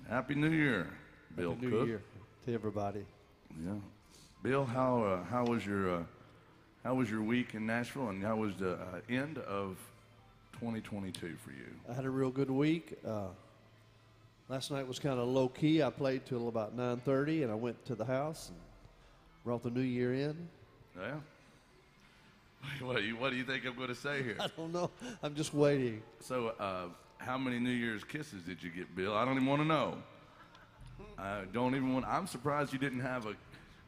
Happy New Year, Bill Happy New Cook. Year to everybody. Yeah, Bill, how was your week in Nashville, and how was the end of 2022 for you? I had a real good week. Last night was kind of low key. I played till about 9:30, and I went to the house and brought the New Year in. Yeah. What do you think I'm going to say here? I don't know. I'm just waiting. So, how many New Year's kisses did you get, Bill? I don't even want to know. I don't even want. I'm surprised you didn't have a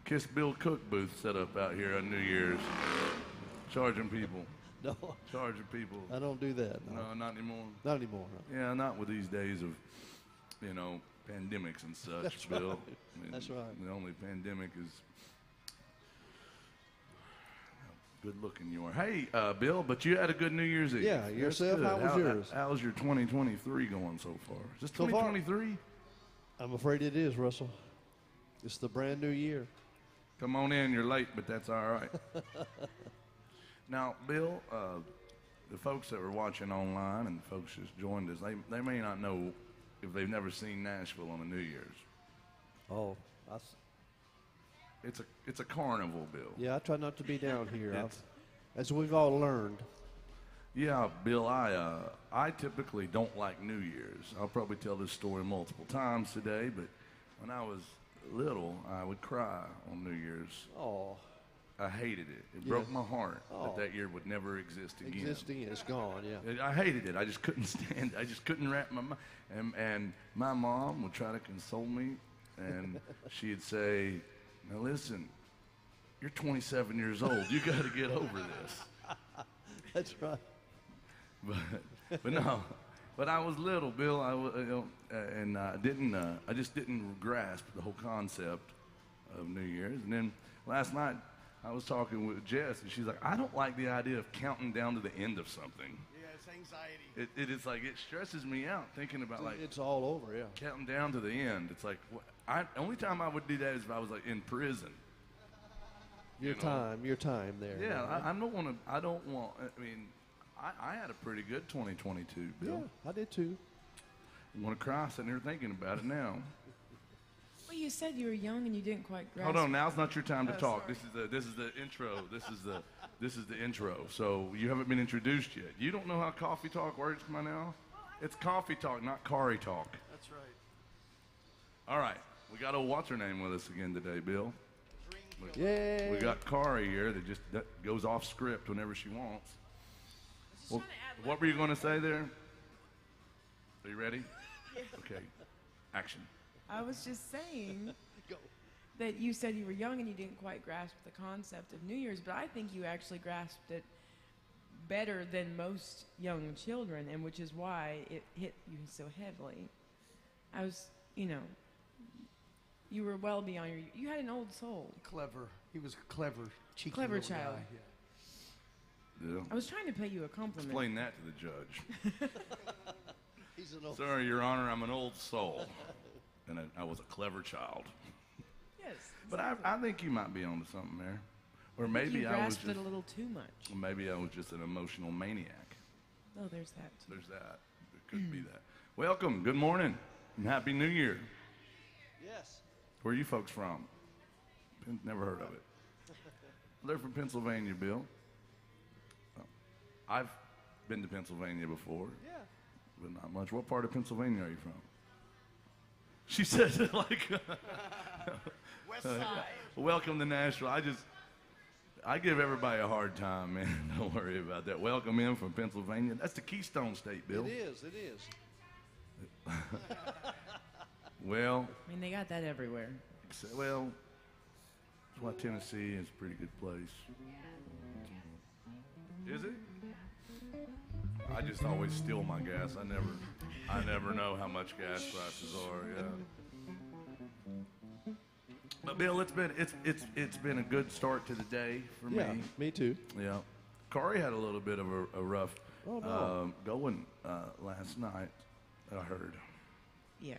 Kiss Bill Cook booth set up out here on New Year's, charging people. No, Charging people. I don't do that. No, not anymore. Not anymore. No. Yeah, not with these days of, pandemics and such, That's Bill. right. I mean, That's right. The only pandemic is how good looking you are. Hey, Bill, but you had a good New Year's Eve. Yeah, That's yourself? good. How was yours? How's your 2023 going so far? Is this So far- 2023? I'm afraid it is, Russell. It's the brand new year. Come on in, you're late, but that's all right. Now, Bill, the folks that were watching online and the folks just joined us, they may not know if they've never seen Nashville on a New Year's. Oh, It's a carnival, Bill. yeah. I try not to be down here. It's- As we've all learned. Yeah, Bill, I typically don't like New Year's. I'll probably tell this story multiple times today, but when I was little, I would cry on New Year's. Oh, I hated it. It Yeah. broke my heart Oh. that year would never exist again. existing, it's gone. Yeah. I hated it. I just couldn't stand it. I just couldn't wrap my mind. And my mom would try to console me, and she'd say, "Now listen, you're 27 years old. You got to get over this." That's right. But no. But I was little, Bill. And I just didn't grasp the whole concept of New Year's. And then last night, I was talking with Jess, and she's like, "I don't like the idea of counting down to the end of something. Yeah, it's anxiety. It is like, it stresses me out thinking about like It's all over. Yeah. counting down to the end. It's like, only time I would do that is if I was like in prison. Your know. time there. Yeah, right? I don't want to. I mean, I had a pretty good 2022, Bill. Yeah, I did too. I want to cry sitting here thinking about it now. Well, you said you were young and you didn't quite grasp. Hold on, now's not your time to Oh, talk. sorry. This is the intro. This is the intro. So you haven't been introduced yet. You don't know how coffee talk works by now? It's coffee talk, not Kari talk. That's right. All right, we got old what's her name with us again today, Bill. Dream Yeah. We got Kari here that goes off script whenever she wants. Well, what were you going to say there? Are you ready? Okay, action. I was just saying Go. that you said you were young and you didn't quite grasp the concept of New Year's, but I think you actually grasped it better than most young children, and which is why it hit you so heavily. I was, you were well beyond you had an old soul. Clever. He was a clever, cheeky Clever little child. guy. Yeah. Yeah. I was trying to pay you a compliment. Explain that to the judge. He's an old. Sorry, Your Honor, I'm an old soul, and I was a clever child. Yes. But I think you might be onto something there, or you maybe I was grasped just it a little too much. maybe I was just an emotional maniac. Oh, there's that. Too. There's that. It could be that. Welcome. Good morning, and Happy New Year. Yes. Where are you folks from? Never heard of it. They're from Pennsylvania, Bill. I've been to Pennsylvania before, Yeah. but not much. What part of Pennsylvania are you from? She says it like, West Side. welcome to Nashville. I give everybody a hard time, man. Don't worry about that. Welcome in from Pennsylvania. That's the Keystone State, Bill. It is. It is. Well, I mean, they got that everywhere. that's why Tennessee is a pretty good place. Is it? I just always steal my gas. I never know how much gas prices are. Yeah. But Bill, it's been a good start to the day for Yeah. me. Me too. Yeah. Kari had a little bit of a rough Oh, no. going last night, I heard. Yeah.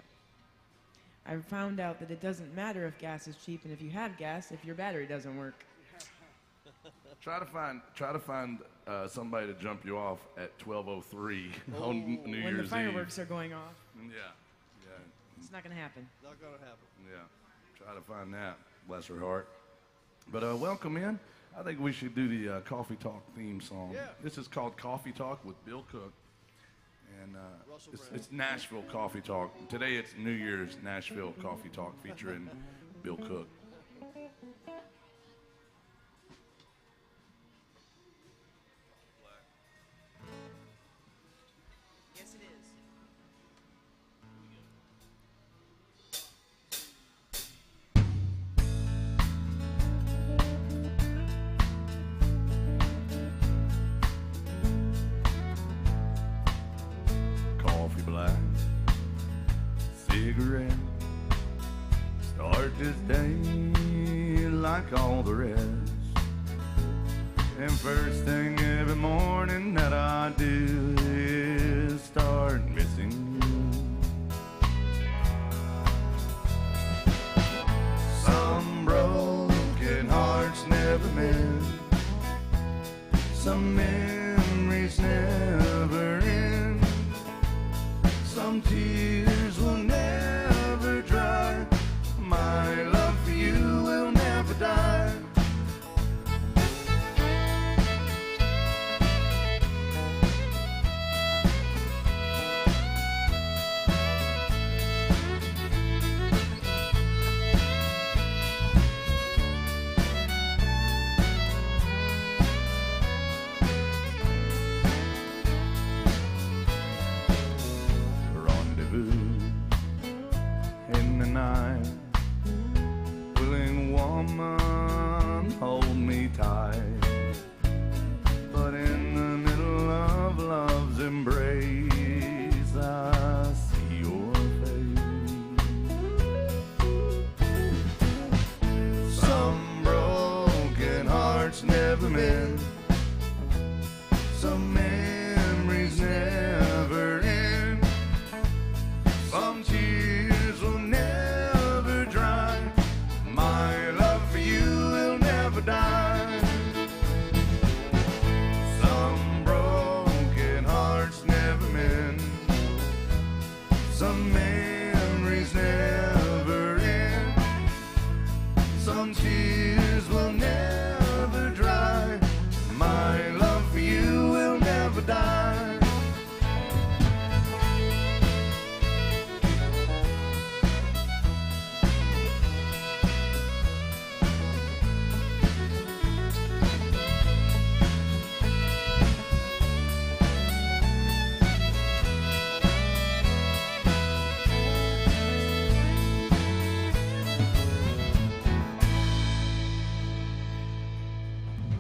I found out that it doesn't matter if gas is cheap, and if you have gas, if your battery doesn't work. Try to find somebody to jump you off at 12:03 on New When Year's the fireworks Eve. are going off. Yeah. It's not going to happen. Not gonna happen. Yeah, try to find that. Bless her heart. But welcome in. I think we should do the Coffee Talk theme song. Yeah. This is called Coffee Talk with Bill Cook. And Russell it's, Brand. it's Nashville Coffee Talk. Today it's New Year's Nashville Coffee Talk featuring Bill Cook. Yes, it is. Coffee black, cigarette. Start this day like all the rest. And first thing every morning that I do is start missing you. Some broken hearts never mend. Some memories never end. Some tears will never dry. My love for you will never die. Rendezvous in the night. Willing woman, hold me tight. But in the middle of love's embrace, I see your face. Some broken hearts never mend. Some memories never end. Some tears will never dry. My love for you will never die. Some broken hearts never mend. Some memories never end. Some tears will never dry. My love for you will never die.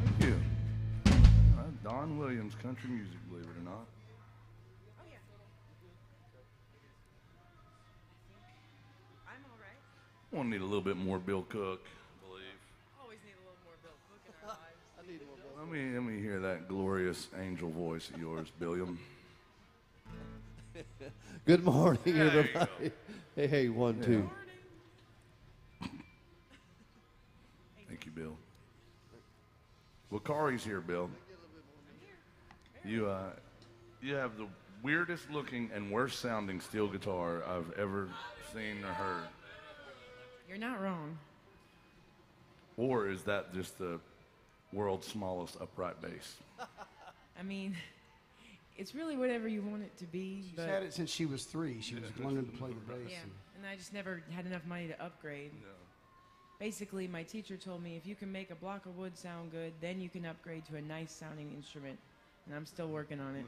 Thank you. Don Williams, country music, believe it or not. Oh, yeah. I'm all right. We'll need a little bit more Bill Cook, I believe. Always need a little more Bill Cook in our lives. I need one more. Let me hear that glorious angel voice of yours, Billiam. Good morning, There you go. everybody. Hey, 1, 2. Thank you, Bill. Well, Kari's here, Bill. You have the weirdest looking and worst sounding steel guitar I've ever seen or heard. You're not wrong. Or is that just the world's smallest upright bass? I mean, it's really whatever you want it to be. She's but had it since she was 3. She was learning to play the bass. yeah, and I just never had enough money to upgrade. Basically, my teacher told me if you can make a block of wood sound good, then you can upgrade to a nice sounding instrument. And I'm still working on it.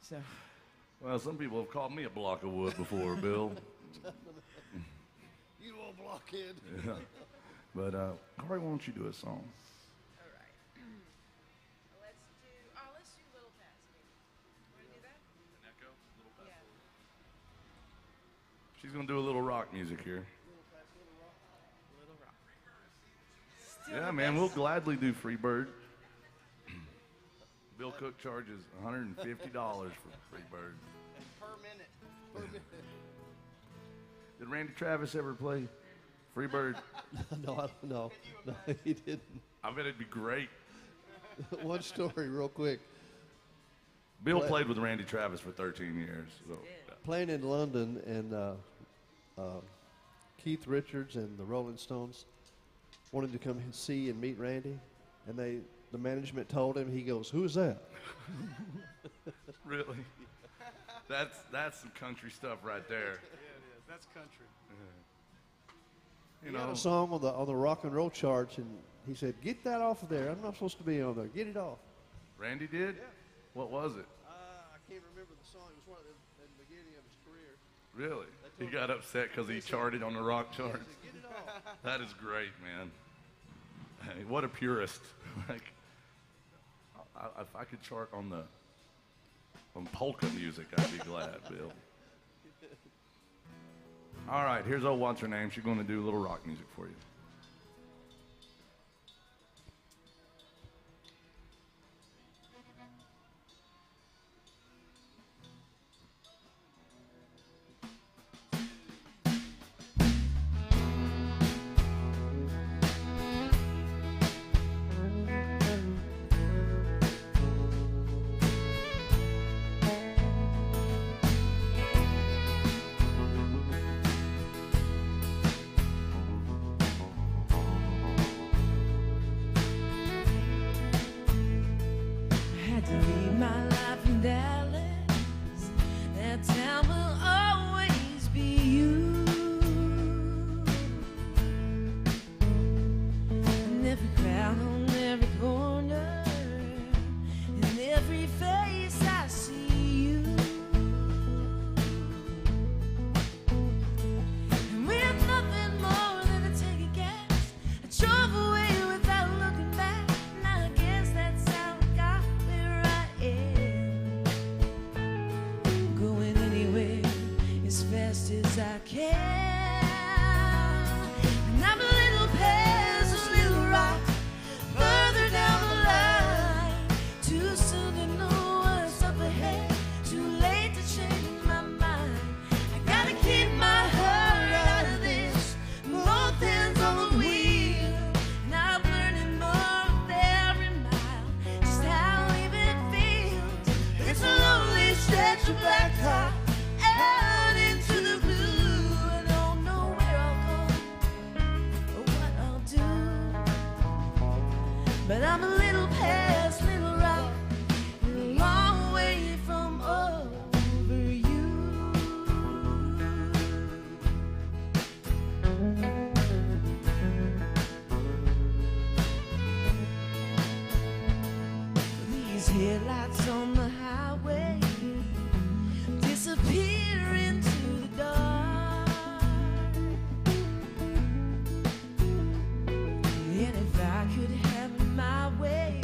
So, Well, some people have called me a block of wood before, Bill. You little blockhead. Yeah. But, Kari, why don't you do a song? all right. Let's do Little Patsy. Want to do that? Yeah. She's going to do a little rock music here. Little Rock. Still Yeah, the man, best. we'll gladly do Freebird. Bill Cook charges $150 for Freebird. Per minute. Did Randy Travis ever play Freebird? No, I don't know. No, he didn't. I bet it'd be great. One story, real quick. Bill played with Randy Travis for 13 years. So, Playing in London, and Keith Richards and the Rolling Stones wanted to come and see and meet Randy, and the management told him. He goes, "Who is that?" Really? That's some country stuff right there. Yeah, it is. That's country. You He had know, a song on the rock and roll charts, and he said, "Get that off of there. I'm not supposed to be on there. Get it off." Randy did? Yeah. What was it? I can't remember the song. It was one of the beginning of his career. Really? He got upset because he charted on the rock charts. Get it off. That is great, man. Hey, what a purist. Like, if I could chart on polka music, I'd be glad, Bill. All right, here's old what's her name. She's going to do a little rock music for you. Had to leave my life in Dallas. That town will always be you. And every crowd on every corner, in every face I see you. And with nothing more than a tank of gas, I drove away without looking back. And I guess that's how I got where I am. Going anywhere as fast as I can. And I'm a little past this little rock, further down the line. Too soon to know what's up ahead, too late to change my mind. I gotta keep my heart out of this, both hands on the wheel. And I'm learning more with every mile, just how living feels. It's a lonely stretch of blacktop out into the blue. I don't know where I'll go or what I'll do, but I'm a little past Little Rock, and a long way from over you. These headlights on the highway disappear into the dark. And if I could have my way,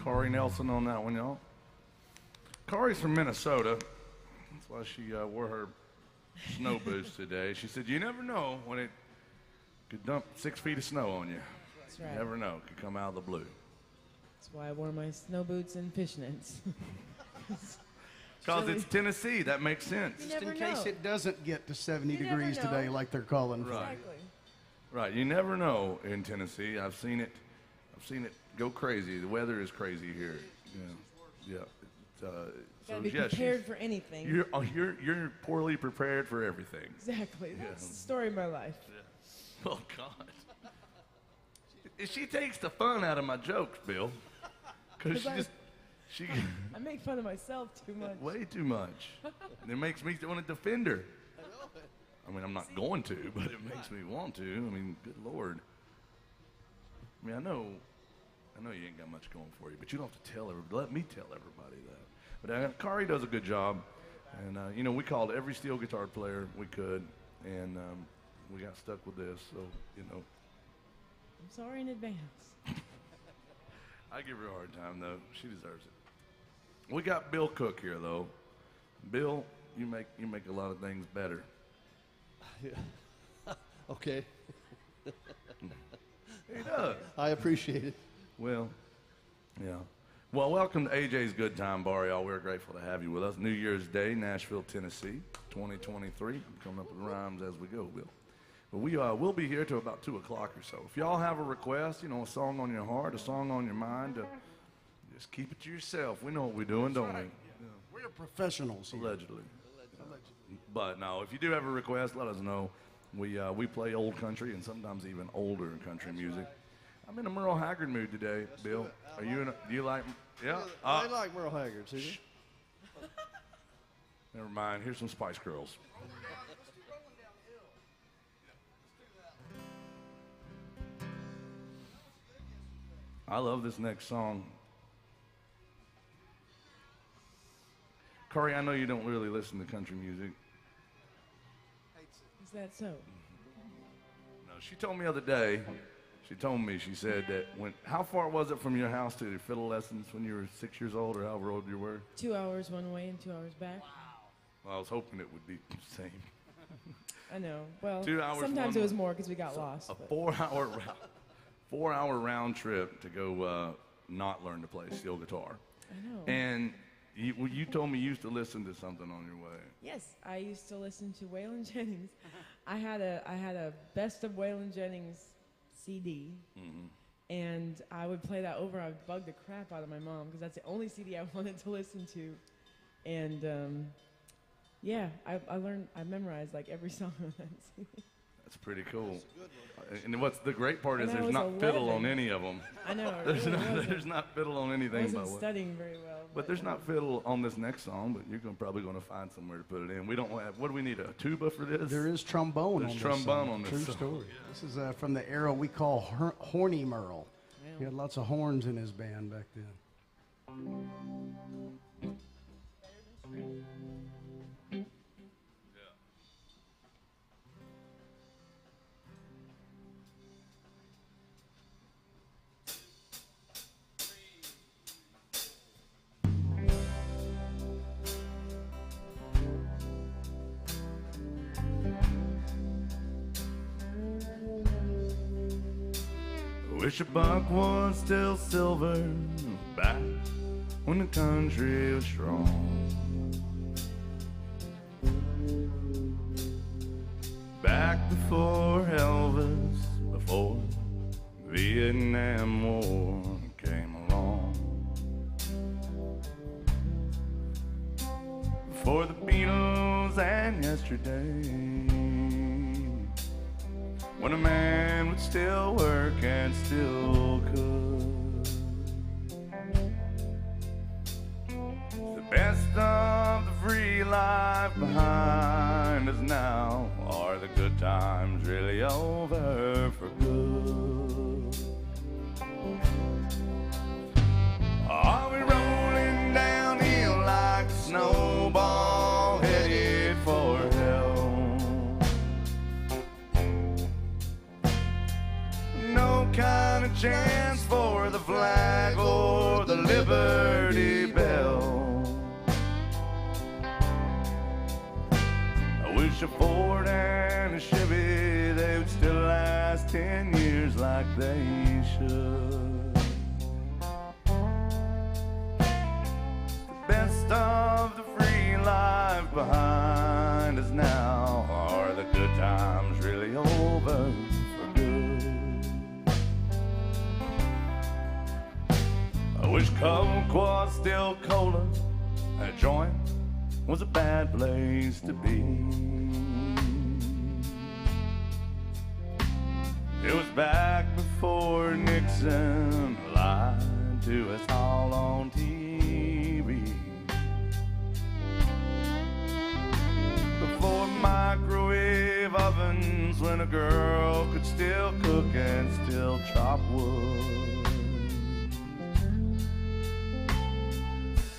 Corey Nelson on that one, y'all. Corey's from Minnesota. That's why she wore her snow boots today. She said, you never know when it could dump 6 feet of snow on you. That's right. You never know. It could come out of the blue. That's why I wore my snow boots and fishnets. Because it's Tennessee. That makes sense. You Just in never case know. it doesn't get to 70 You never degrees know. today like they're calling for. Right. Exactly. Right. You never know in Tennessee. I've seen it go crazy. The weather is crazy here. Yeah. Yeah. Gotta be yeah, prepared for anything. you're poorly prepared for everything. Exactly. Yeah. That's the story of my life. Oh God. She takes the fun out of my jokes, Bill. Because she I make fun of myself too much. way too much. It makes me want to defend her. I mean, I'm not going to, but it makes me want to. I mean, good Lord. I mean, I know you ain't got much going for you, but you don't have to tell everybody. Let me tell everybody that. But Kari does a good job, and we called every steel guitar player we could, and we got stuck with this. So I'm sorry in advance. I give her a hard time though. She deserves it. We got Bill Cook here though. Bill, you make a lot of things better. Okay. He does. I appreciate it. Well, yeah. Well, welcome to AJ's Good Time Bar, y'all. We're grateful to have you with us. New Year's Day, Nashville, Tennessee, 2023. I'm coming up with rhymes as we go, Bill. But we'll be here till about 2 o'clock or so. If y'all have a request, a song on your heart, a song on your mind, just keep it to yourself. We know what we're doing, don't we? We're professionals here. Allegedly. But no, if you do have a request, let us know. We play old country and sometimes even older country music. I'm in a Merle Haggard mood today, Bill. Are you do you like? Yeah. I like Merle Haggard, Susan. Never mind. Here's some Spice Girls. I love this next song. Corey, I know you don't really listen to country music. Is that so? No, she told me the other day, she said that how far was it from your house to your fiddle lessons when you were 6 years old or however old you were? 2 hours one way and 2 hours back. Well, I was hoping it would be the same. I know. Well, 2 hours sometimes one it was way. more because we got lost. A but- 4 hour round trip to go not learn to play steel guitar. I know. And you told me you used to listen to something on your way. Yes, I used to listen to Waylon Jennings. I had a Best of Waylon Jennings CD, and I would play that over. I would bug the crap out of my mom because that's the only CD I wanted to listen to. And I memorized like every song on that CD. That's pretty cool. And what's the great part is And I there's was not fiddle on 11. any of them. I know. It There's really not, wasn't. there's not fiddle on I anything. wasn't By the way. studying very well. But there's not fiddle on this next song, but you're probably going to find somewhere to put it in. We don't have, what do we need, a tuba for this? There is trombone There's on this trombone song. on this True song. story. This is from the era we call Horny Merle. He had lots of horns in his band back then. Wish a buck was still silver back when the country was strong. Back before Elvis, before Vietnam War came along. Before the Beatles and yesterday. When a man would still work and still could. The best of the free life behind us now. Are the good times really over for good? Are we rolling downhill like a snowball headed for hell? No kind of chance for the flag or the liberty wish a Ford and a Chevy, they would still last 10 years like they should. The best of the free life behind us now. Are the good times really over for good? I wish Coke was still cola. That joint was a bad place to be. It was back before Nixon lied to us all on TV. Before microwave ovens, when a girl could still cook and still chop wood.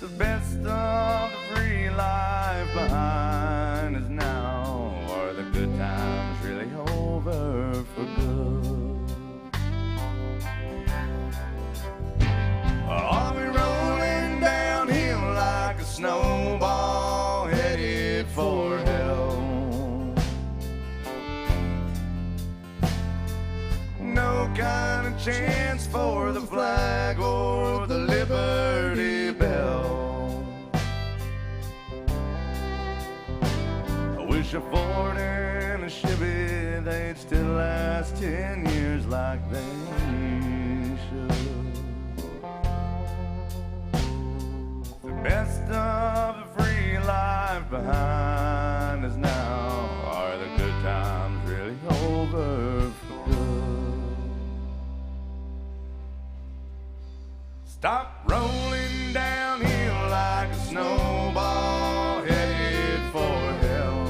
The best of the free life behind us now. Are the good times really over for good? Or are we rolling downhill like a snowball headed for hell? No kind of chance for the flag or the Liberty Bell. I wish a Ford and a Chevy, they'd still last 10 years like they should. The best of the free life behind us now. Are the good times really over for good? Stop rolling downhill like a snowball headed for hell.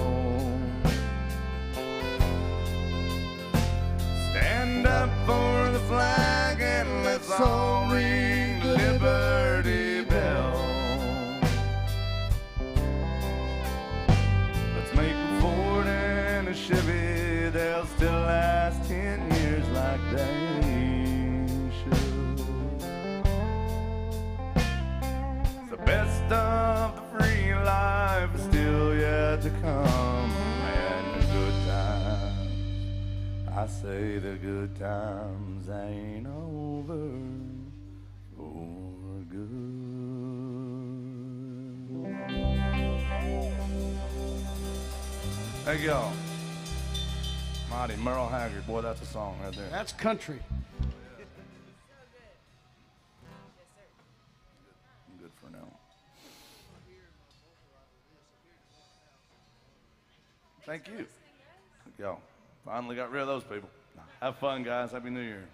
Stand up for the flag and let's all ring the Liberty Bell. Let's make a Ford and a Chevy, they'll still last 10 years like they should. The best of the free life is still yet to come, and the good times, I say the good times ain't over for good. Hey y'all, Mighty Merle Haggard, boy, that's a song right there. That's country. Good for now. Thank you. Y'all finally got rid of those people. Have fun, guys. Happy New Year.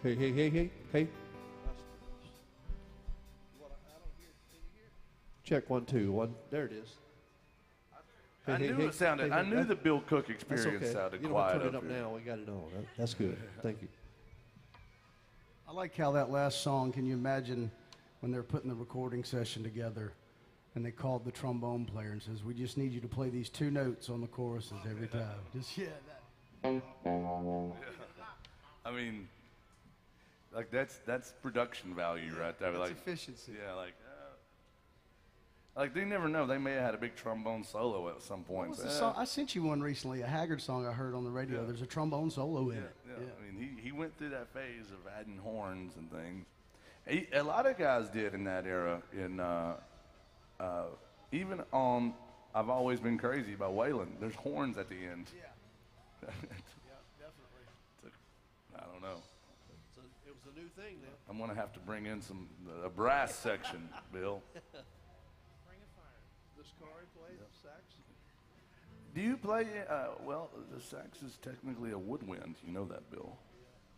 Hey, hey, hey, hey, hey. Check 1, 2, 1. There it is. Hey, I hey, knew hey, it sounded. hey, I knew that- the Bill Cook That's experience okay. sounded You don't quiet turn it up here. now. We got it on. That's good. Thank you. I like how that last song, can you imagine when they're putting the recording session together and they called the trombone player and says, we just need you to play these 2 notes on the choruses every time. Just, yeah, that. I mean, like that's production value right there. That's Like efficiency. yeah, like they never know. They may have had a big trombone solo at some What point. was the song? I sent you one recently, a Haggard song I heard on the radio. Yeah. There's a trombone solo in Yeah, it. yeah. I mean, he went through that phase of adding horns and things. A lot of guys did in that era. Even on I've Always Been Crazy by Waylon, there's horns at the end. Yeah. Yeah, Definitely. I don't know. It was a new thing now. I'm gonna have to bring in a brass section, Bill. Does Corey play the sax? Do you play? Well, the sax is technically a woodwind. You know that, Bill.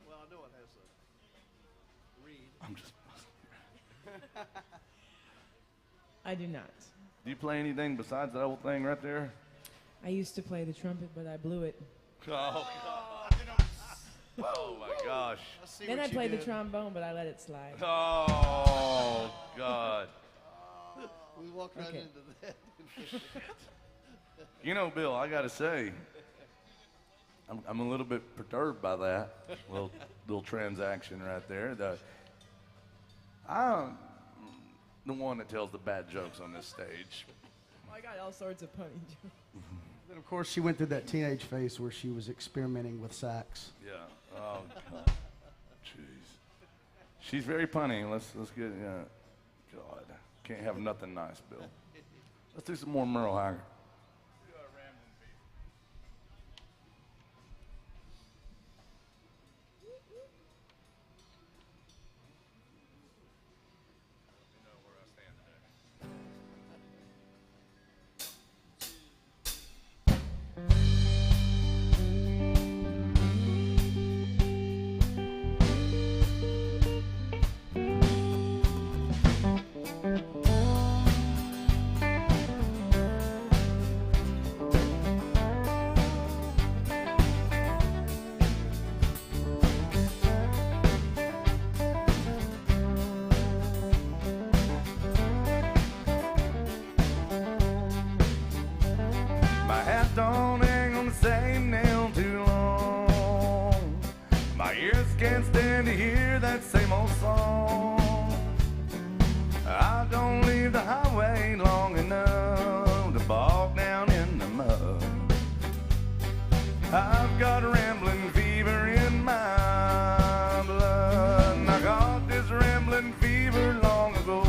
Well, I know it has a reed. I'm just. I do not. Do you play anything besides that old thing right there? I used to play the trumpet, but I blew it. Oh, oh my gosh. Then I played the trombone, but I let it slide. Oh God. We walked right Okay. into that. You know, Bill, I gotta say, I'm a little bit perturbed by that little transaction right there. I'm the one that tells the bad jokes on this stage. I got all sorts of punny jokes. Then, of course, she went through that teenage phase where she was experimenting with sax. Yeah. Oh, God. Jeez. She's very punny. Let's get, God. Can't have nothing nice, Bill. Let's do some more Merle Haggard. My hat don't hang on the same nail too long. My ears can't stand to hear that same old song. I don't leave the highway long enough to bog down in the mud. I've got rambling fever in my blood, and I got this rambling fever long ago.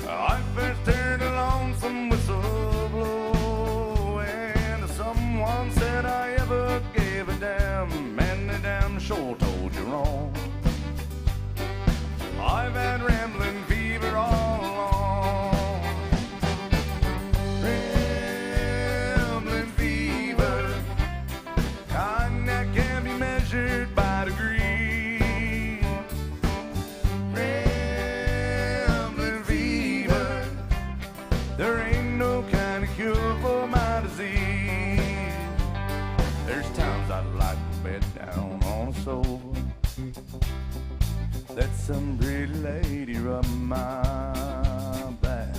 I first heard a lonesome whistle blow, and someone said I ever gave a damn, and they damn sure told you wrong. I've had rambling fever all along. Rambling fever, kind that can be measured by degrees. Rambling fever, there ain't no kind of cure for my disease. There's times I'd like to bed down on a sofa, let some pretty lady rub my back,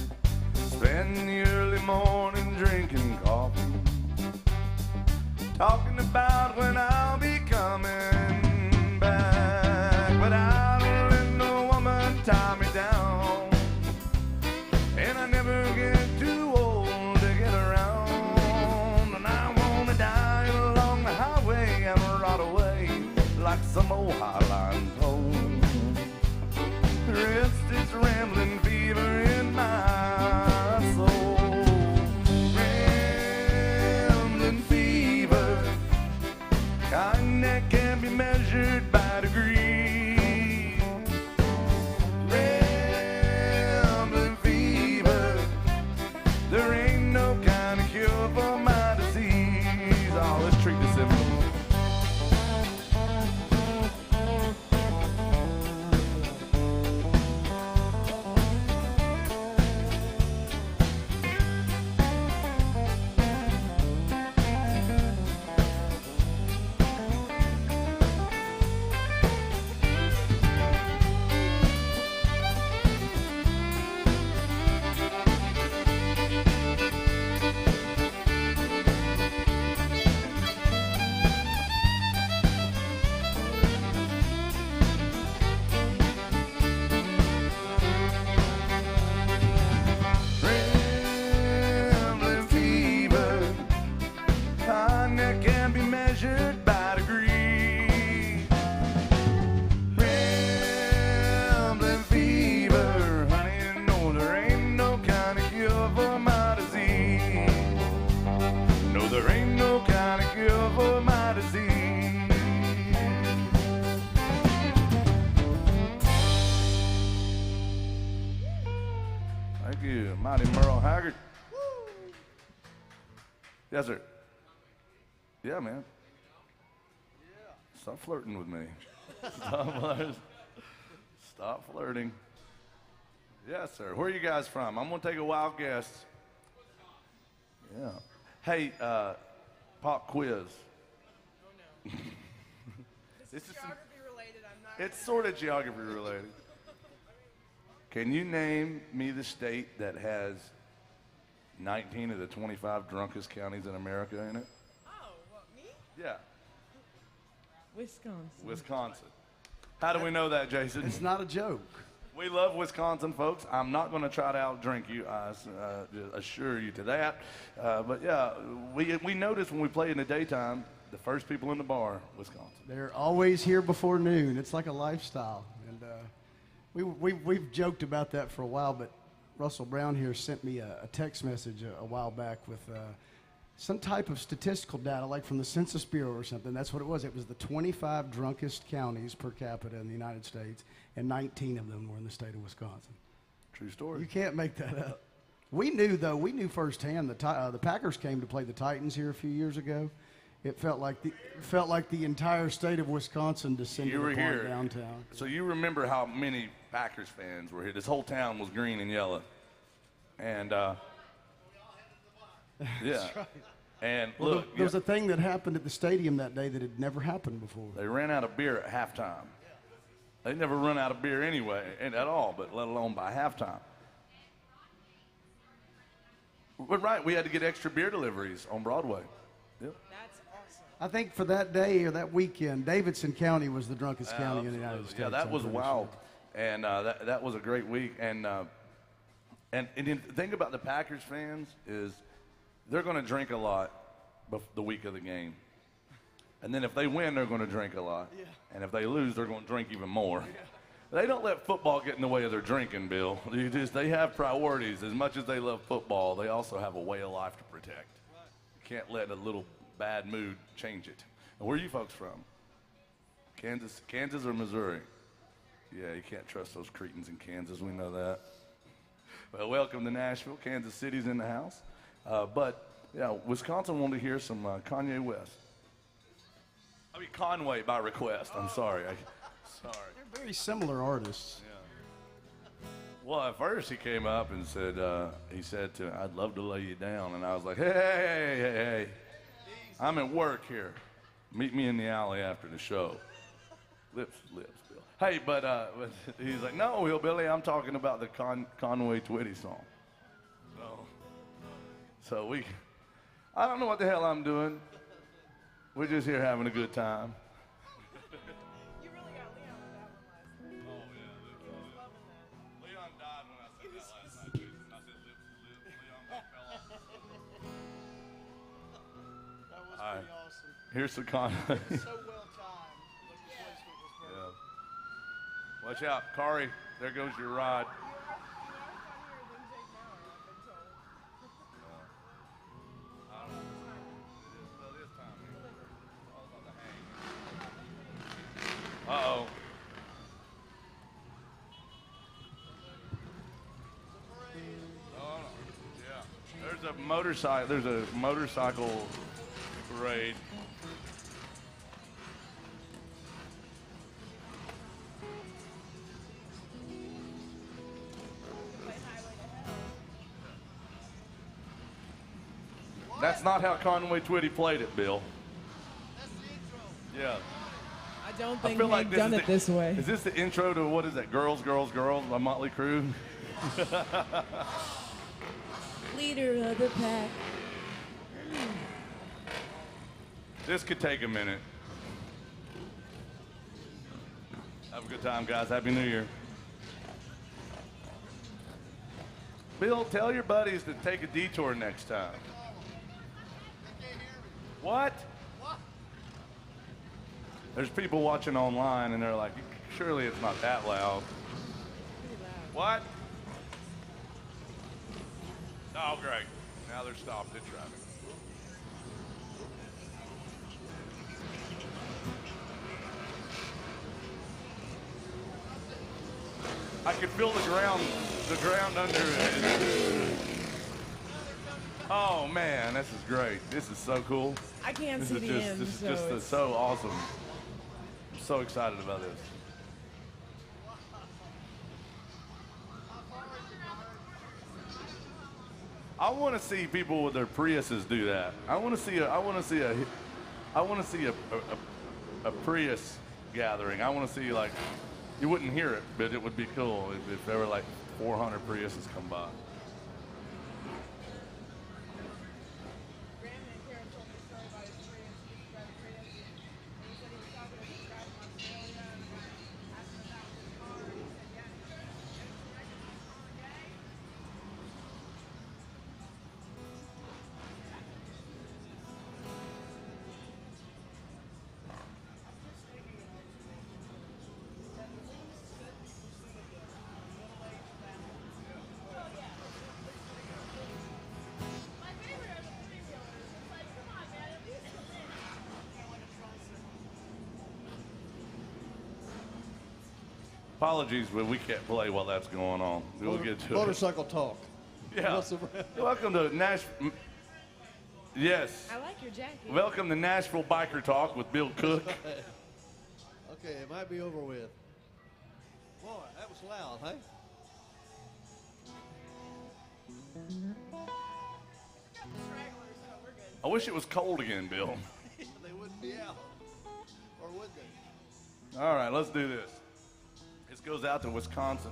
spend the early morning drinking coffee, talking about when I'll be coming back. But I don't let no woman tie me down, and I never get too old to get around. And I wanna die along the highway and rot away like some old highline pole. The rest is rambling fever in my soul. Rambling fever, kind that can be measured by degrees. Rambling fever, there ain't no kind of cure for my disease. Oh, let's treat this simple. Rambling fever, kind that can be measured by degrees. Rambling fever, honey, no, there ain't no kind of cure for my disease. No, there ain't no kind of cure for my disease. Thank you, mighty Merle Haggard. Yes, sir. Yeah, man. Stop flirting with me. Stop flirting. Yes, sir. Where are you guys from? I'm going to take a wild guess. Yeah. Hey, pop quiz. This is some, related. I'm not. it's sort of geography related. Can you name me the state that has 19 of the 25 drunkest counties in America in it? Oh, what, me? Yeah, Wisconsin. Wisconsin. How do we know that, Jason? It's not a joke. We love Wisconsin, folks. I'm not going to try to outdrink you. I assure you to that. But yeah, we noticed when we play in the daytime, the first people in the bar, Wisconsin. They're always here before noon. It's like a lifestyle. And we've joked about that for a while, but Russell Brown here sent me a text message a while back with some type of statistical data, like from the Census Bureau or something. That's what it was. It was the 25 drunkest counties per capita in the United States, and 19 of them were in the state of Wisconsin. True story. You can't make that up. We knew firsthand. The Packers came to play the Titans here a few years ago. It felt like the entire state of Wisconsin descended You were upon here. downtown. So you remember how many Packers fans were here. This whole town was green and yellow. And, yeah. Right. And Well, look, there was a thing that happened at the stadium that day that had never happened before. they ran out of beer at halftime. They never run out of beer anyway, and at all, but let alone by halftime. But right, we had to get extra beer deliveries on Broadway. Yep. That's awesome. I think for that day or that weekend, Davidson County was the drunkest county in the United Absolutely. States. Yeah, that I'm was pretty wild, sure. and that was a great week. And the thing about the Packers fans is they're going to drink a lot the week of the game, and then if they win, they're going to drink a lot, and if they lose, they're going to drink even more. They don't let football get in the way of their drinking, Bill. They have priorities. As much as they love football, they also have a way of life to protect. You can't let a little bad mood change it. And where are you folks from? Kansas or Missouri? Yeah, you can't trust those cretins in Kansas. We know that. Well, welcome to Nashville. Kansas City's in the house. But, yeah, Wisconsin wanted to hear some Kanye West. I mean, Conway by request. I'm sorry. Sorry. They're very similar artists. Well, at first he came up and said, I'd love to lay you down. And I was like, hey. I'm at work here. Meet me in the alley after the show. Lips, Bill. Hey, but he's like, no, Hillbilly, I'm talking about the Conway Twitty song. So I don't know what the hell I'm doing. We're just here having a good time. You really got Leon on that one last night. Oh, yeah. He was loving that. Leon died when I said that last night, Jason. I said lips. Leon fell off. That was All right. pretty awesome. Here's the Conway. So well timed. The replacement was perfect. Yeah. Watch out, Kari. There goes your ride. You are funnier than Jake Mauer, I've been told. Uh-oh. Yeah. There's a motorcycle parade. That's not how Conway Twitty played it, Bill. Yeah. I don't I think feel they've like done it this way. Is this the intro to what is that? Girls by Motley Crue? Leader of the pack. This could take a minute. Have a good time, guys. Happy New Year. Bill, tell your buddies to take a detour next time. What? There's people watching online and they're like, surely it's not that loud. What? Oh, great. Now they're stopped in traffic. I can feel the ground under it. Oh man, this is great. This is so cool. I can't This see is the just, end, this is so just it's- so awesome. I'm so excited about this. I want to see people with their Priuses do that. I want to see a Prius gathering. I want to see, like, you wouldn't hear it, but it would be cool if there were like 400 Priuses come by. Brandon and Karen told me a story about his Prius. He used to drive a Prius, and he said he was talking to this guy from Australia, and the guy asked him about his car, and he said, yeah. Apologies, but we can't play while that's going on. We'll get to it. Motorcycle talk. Yeah. Welcome to Nashville. Yes. I like your jacket. Welcome to Nashville Biker Talk with Bill Cook. Okay, it might be over with. Boy, that was loud, hey? I wish it was cold again, Bill. They wouldn't be out. Or would they? All right, let's do this. This goes out to Wisconsin.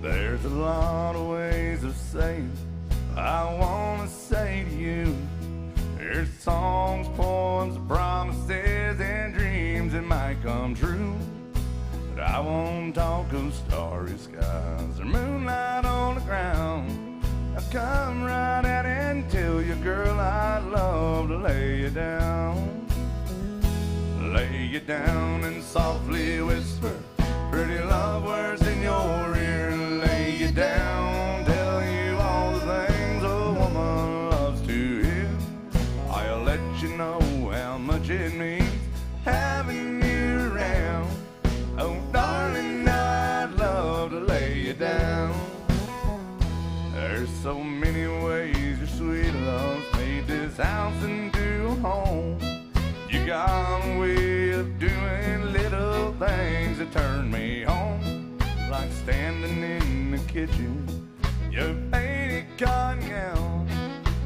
There's a lot of ways of saying I want to say to you. There's songs, poems, promises, and dreams that might come true. But I won't talk of starry skies or moonlight on the ground. I'll come right out and tell you, girl, I'd love to lay you down. Lay you down and softly whisper pretty love words in your ear and lay you down, tell you all the things a woman loves to hear. I'll let you know how much it means having you around. Oh, darling, I'd love to lay you down. There's so many ways your sweet love's made this house into a home. You got a way of doing little things that turn me on, like standing in the kitchen, your painted cotton gown,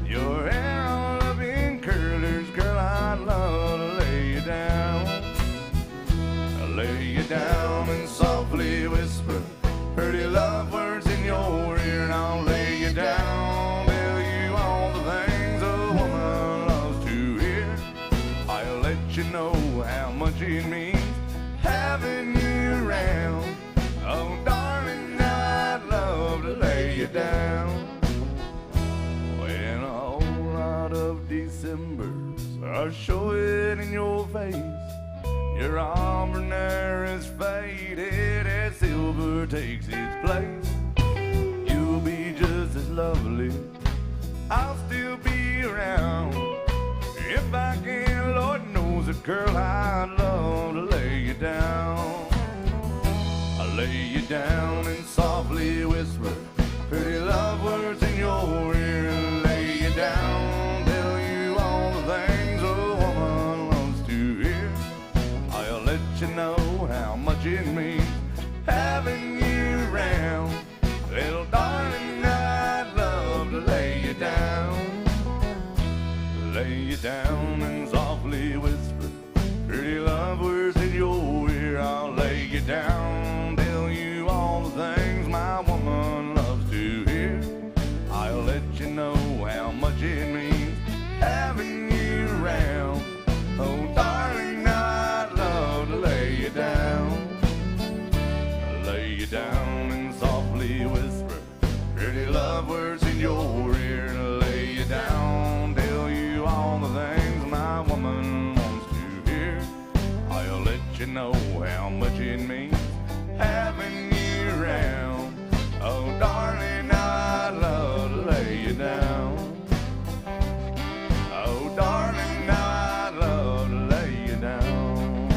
your hair all up in curlers, girl, I'd love to lay you down. I'll lay you down and softly whisper pretty love words in your ear, and I'll lay you down, tell you all the things a woman loves to hear. I'll let you know how much it means having you around. Oh, darling, I'd love to lay you down. When a whole lot of Decembers are showing in your face, your auburn hair is faded as silver takes its place. You'll be just as lovely, I'll still be around. If I can, Lord knows it, girl, I'd love to lay you down. I'll lay you down and softly whisper pretty love words in your ear and lay you down, tell you all the things a woman loves to hear. I'll let you know how much it means having you around. Little darling, I'd love to lay you down. Lay you down and softly whisper pretty love words in your ear. I'll lay you down, tell you all the things my woman loves to hear. I'll let you know how much it means having you around. Oh, darling, I'd love to lay you down. Lay you down and softly whisper pretty love words in your ear. Lay you down, tell you all the things my woman wants to hear. I'll let you know how much it means having you around. Oh, darling, I'd love to lay you down. Oh, darling, I'd love to lay you down.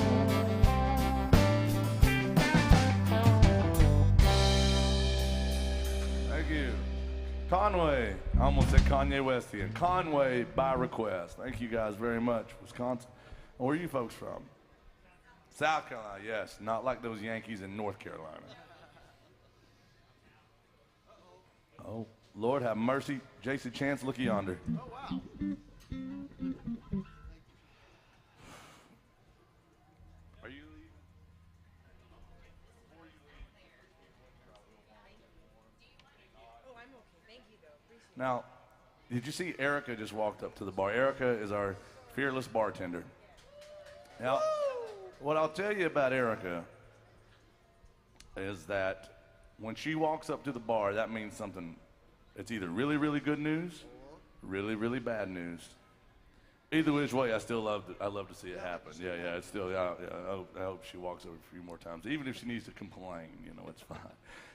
Thank you. Conway, I almost said Kanye West here. Conway by request. Thank you guys very much. Wisconsin. Where are you folks from? South Carolina, yes. Not like those Yankees in North Carolina. Oh, Lord have mercy. J.C. Chance, look yonder. Oh, wow. Are you leaving? Oh, I'm okay. Thank you, though. Appreciate it. Now, did you see Erica just walked up to the bar? Erica is our fearless bartender. Now, what I'll tell you about Erica is that when she walks up to the bar, that means something. It's either really, really good news, really, really bad news. Either which way, I still I love to see it happen. Yeah, it's still. Yeah. I hope she walks over a few more times, even if she needs to complain. It's fine.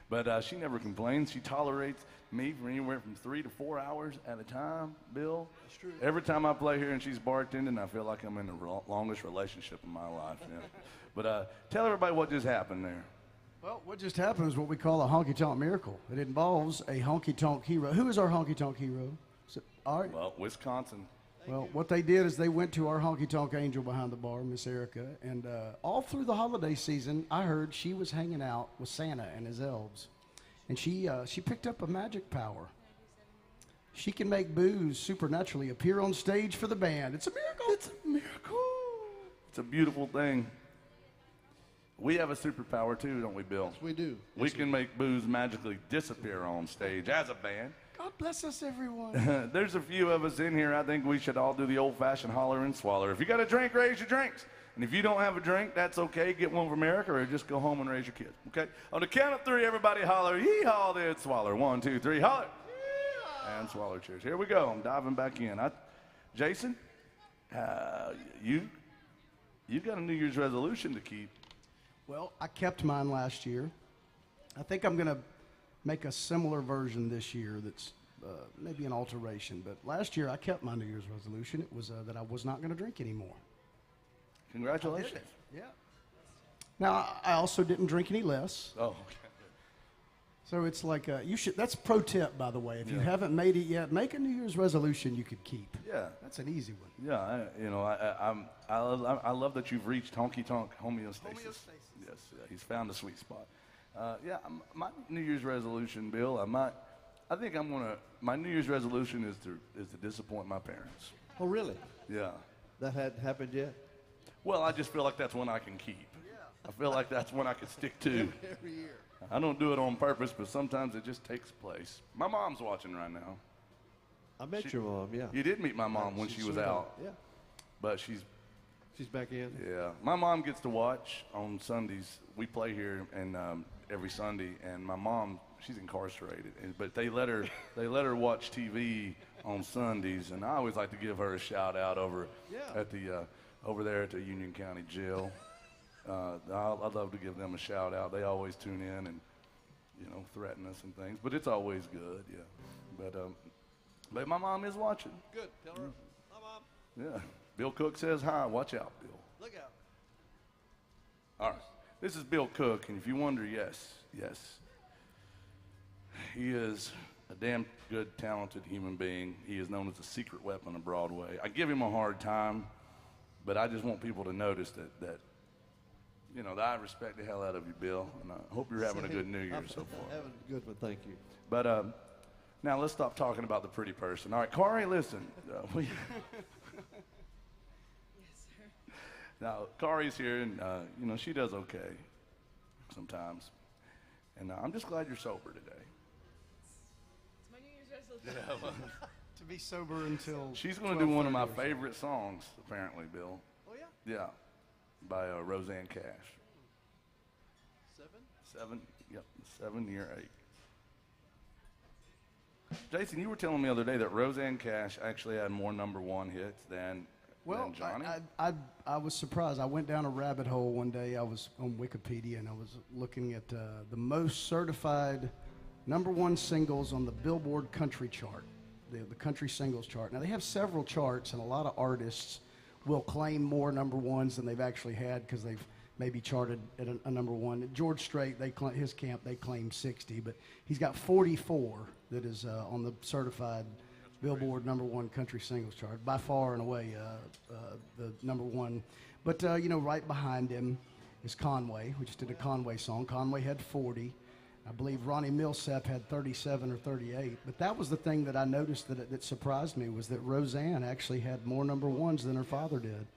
But she never complains. She tolerates me for anywhere from 3 to 4 hours at a time. Bill. That's true. Every time I play here and she's bartending, I feel like I'm in the longest relationship of my life. Yeah. But tell everybody what just happened there. Well, what just happened is what we call a honky-tonk miracle. It involves a honky-tonk hero. Who is our honky-tonk hero? All right. Well, Wisconsin. Well, what they did is they went to our honky-tonk angel behind the bar, Miss Erica, and all through the holiday season, I heard she was hanging out with Santa and his elves, and she picked up a magic power. She can make booze supernaturally appear on stage for the band. It's a miracle. It's a miracle. It's a beautiful thing. We have a superpower too, don't we, Bill? Yes, we do. We can make booze magically disappear on stage as a band. God bless us, everyone. There's a few of us in here. I think we should all do the old-fashioned holler and swaller. If you got a drink, raise your drinks. And if you don't have a drink, that's okay. Get one from America or just go home and raise your kids, okay? On the count of 3, everybody holler, yee-haw, then swaller. 1, 2, 3, holler. Yee-haw. And swaller, cheers. Here we go. I'm diving back in. Jason, you got a New Year's resolution to keep. Well, I kept mine last year. I think I'm going to make a similar version this year that's maybe an alteration. But last year I kept my New Year's resolution. It was that I was not going to drink anymore. Congratulations. Yeah. Now, I also didn't drink any less. Oh, okay. So it's like, you should. That's pro tip, by the way. If you Yeah. haven't made it yet, make a New Year's resolution you could keep. Yeah. That's an easy one. Yeah, I love that you've reached honky tonk homeostasis. Yes, he's found a sweet spot. My New Year's resolution, Bill. I think my New Year's resolution is to disappoint my parents. Oh, really? Yeah. That hadn't happened yet? Well, I just feel like that's one I can keep. I feel like that's one I can stick to. Every year. I don't do it on purpose, but sometimes it just takes place. My mom's watching right now. I met your mom, yeah. You did meet my mom when She's she was sweet out, Yeah. but she's Back in? Yeah, my mom gets to watch on Sundays. We play here and every Sunday, and my mom, she's incarcerated, but they let her watch TV on Sundays, and I always like to give her a shout out over there at the Union County Jail. I'd love to give them a shout out. They always tune in and threaten us and things, but it's always good. Yeah, but my mom is watching. Good. Tell her. Hi, Mom. Yeah. Bill Cook says hi. Watch out, Bill. Look out. All right. This is Bill Cook, and if you wonder, yes, he is a damn good, talented human being. He is known as the secret weapon of Broadway. I give him a hard time, but I just want people to notice that I respect the hell out of you, Bill, and I hope you're having a good New Year so far. Having a good one, thank you. But now let's stop talking about the pretty person. All right, Corey, listen. Now, Kari's here, and, she does okay sometimes. And I'm just glad you're sober today. It's my New Year's resolution. To be sober until. She's going to do one of my favorite songs, apparently, Bill. Oh, yeah? Yeah, by Roseanne Cash. 7? Yep, 7, year 8. Jason, you were telling me the other day that Roseanne Cash actually had more #1 hits than Johnny. I was surprised. I went down a rabbit hole one day. I was on Wikipedia and I was looking at the most certified #1 singles on the Billboard country chart, the country singles chart. Now they have several charts, and a lot of artists will claim more #1s than they've actually had because they've maybe charted at a #1. George Strait, his camp, they claim 60, but he's got 44 that is on the certified Billboard #1 country singles chart, by far and away the #1. But right behind him is Conway. We just did a Conway song. Conway had 40. I believe Ronnie Milsap had 37 or 38. But that was the thing that I noticed that surprised me, was that Roseanne actually had more #1s than her father did,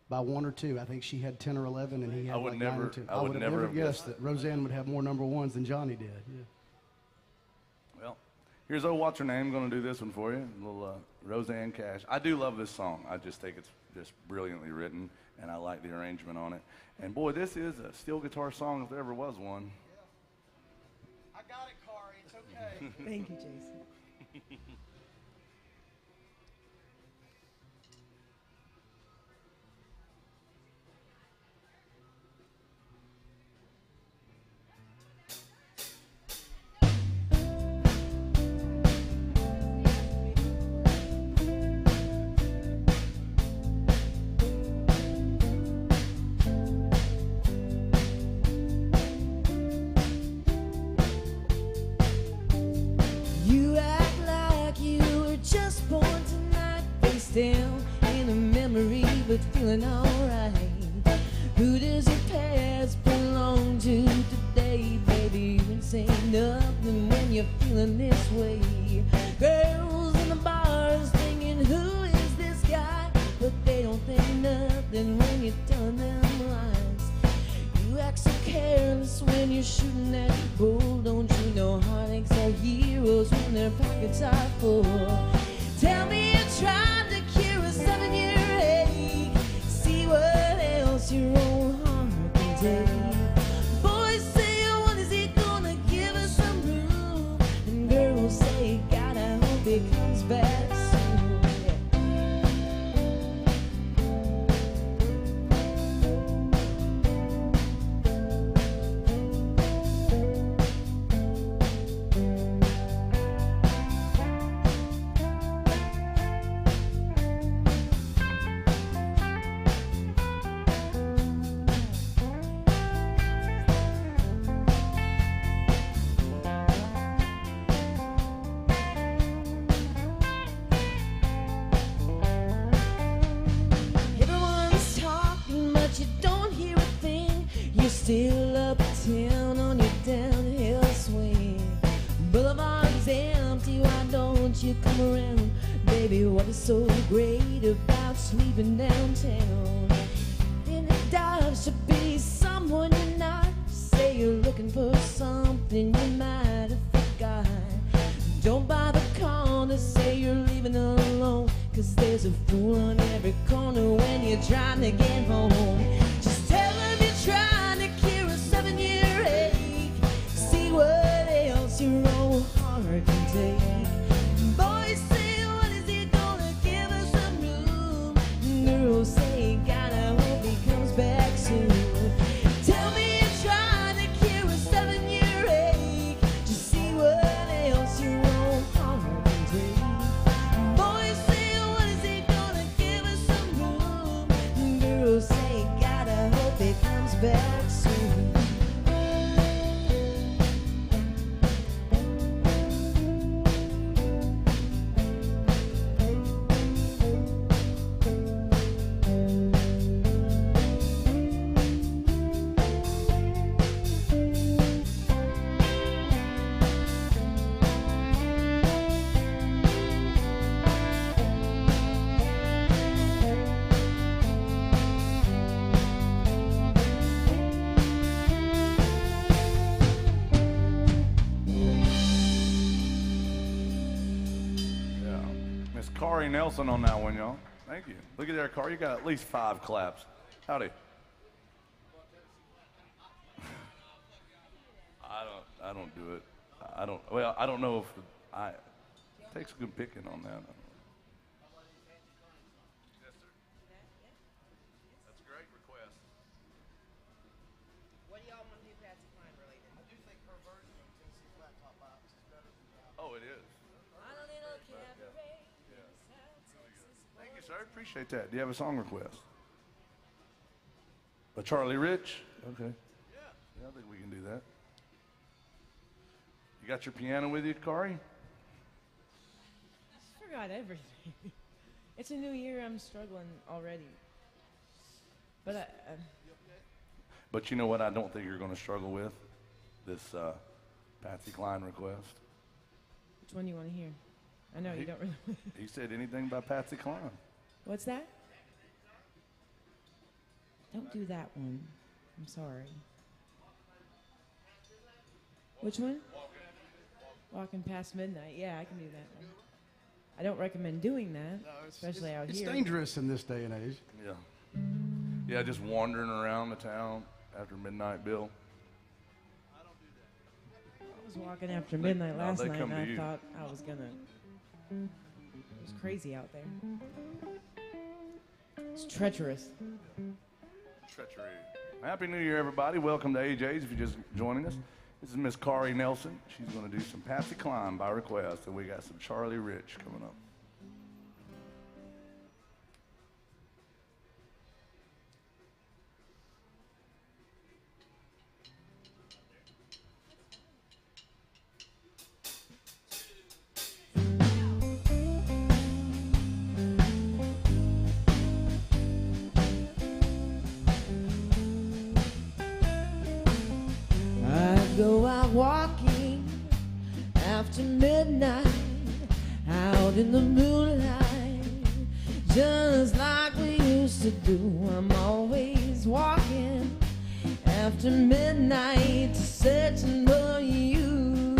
by 1 or 2. I think she had 10 or 11, and he had 9 or 2. I would have never guessed that Roseanne would have more #1s than Johnny did. Yeah. Well, here's old what's her name. Going to do this one for you. A little Roseanne Cash. I do love this song. I just think it's just brilliantly written, and I like the arrangement on it. And boy, this is a steel guitar song if there ever was one. I got it, Corey. It's okay. Thank you, Jason. feeling alright. Who does your past belong to today, baby? You can say nothing when you're feeling this way. Girls in the bars thinking, who is this guy? But they don't think nothing when you're telling them lies. You act so careless when you're shooting that bull. Don't you know heartaches are heroes when their pockets are full? Tell me you're trying to cure a 7-year ache. See what else your own heart can take. Boys say, when is he gonna give us some room? And girls say, God, I hope he comes back soon. Everyone's talking, but you don't hear a thing. You're still uptown on your downhill swing. Boulevard's empty, why don't you come around? Baby, what is so great about sleeping downtown? In the dark should be someone you're not. Say you're looking for something you might have forgot. Don't bother calling to say you're leaving alone, 'cause there's a fool on every corner when you're trying to get home. Just tell them you're trying to cure a 7-year ache. See what else your old heart can take. Boys say, when is he gonna give us some room? Girls say, God, I hope he comes back soon. Tell me you're trying to cure a 7-year ache. Just see what else your old heart can take. Boys say, when is he gonna give us some room? Girls say, God, I hope he comes back soon. Yeah. Miss Kari Nelson on that one, y'all. Thank you. Look at there, Kari. You got at least 5 claps. Howdy. I don't do it. I don't know if it takes good picking on that. Yes, sir. That's a great request. What do y'all want to do Patsy Cline related? I do think her version of Tennessee Flat Top Box is better than that. Oh, it is. On a little cabaret Yeah. in South Texas. Thank you, sir. Appreciate that. Do you have a song request? A Charlie Rich? Okay. Yeah, I think we can do that. You got your piano with you, Kari? I forgot everything. It's a new year. I'm struggling already. But But you know what I don't think you're going to struggle with? This Patsy Cline request. which one do you want to hear? I know you don't really. He said anything by Patsy Cline. What's that? Don't do that one. I'm sorry. Which one? Walking past midnight. Yeah, I can do that one. I don't recommend doing that, especially out It's here. dangerous in this day and age. Yeah. Yeah, just wandering around the town after midnight, Bill. I was walking after midnight no, last they night, come and to I you. thought I was gonna. It was crazy out there. It's treacherous. Treachery. Happy New Year, everybody. Welcome to AJ's if you're just joining us. This is Miss Kari Nelson. She's going to do some Patsy Cline by request, and we got some Charlie Rich coming up. go out walking after midnight, out in the moonlight, just like we used to do. I'm always walking after midnight, searching for you.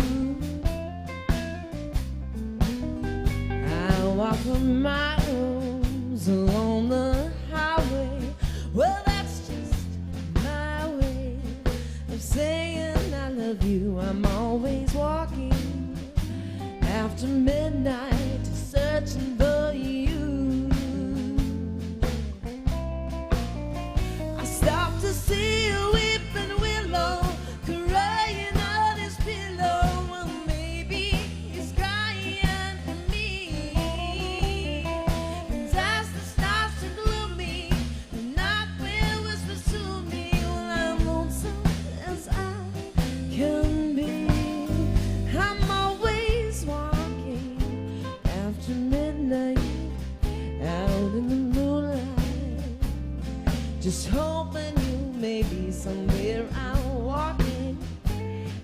I walk for miles along the highway. Well, that's just my way of saying I love you. I'm always walking after midnight, searching for you. I stopped to see a weeping willow crying on his pillow. Well, maybe he's crying for me. And as the stars are gloomy, the night wind whispers to me, well, I'm lonesome as I can be. I'm always walking after midnight, out in the moonlight, just hoping you may be somewhere out walking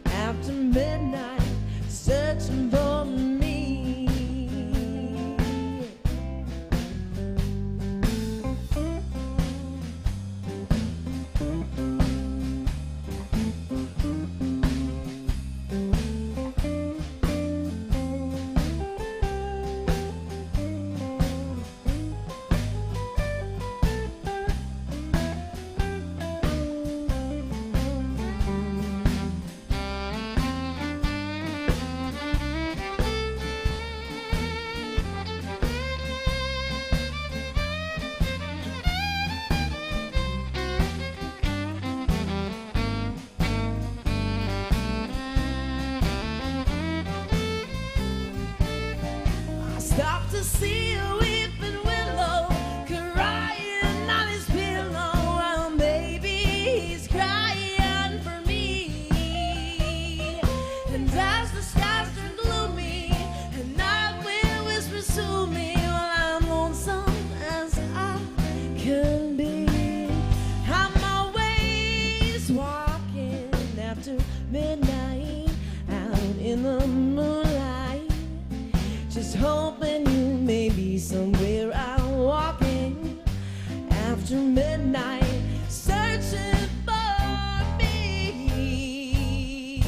after midnight, searching for me. I stopped to see a weeping willow crying on his pillow. Well, maybe he's crying for me. And as the skies turn gloomy and night wind whispers to me, well, I'm lonesome as I can be. I'm always walking after midnight, out in the moonlight, just hoping you may be somewhere out walking after midnight, searching for me.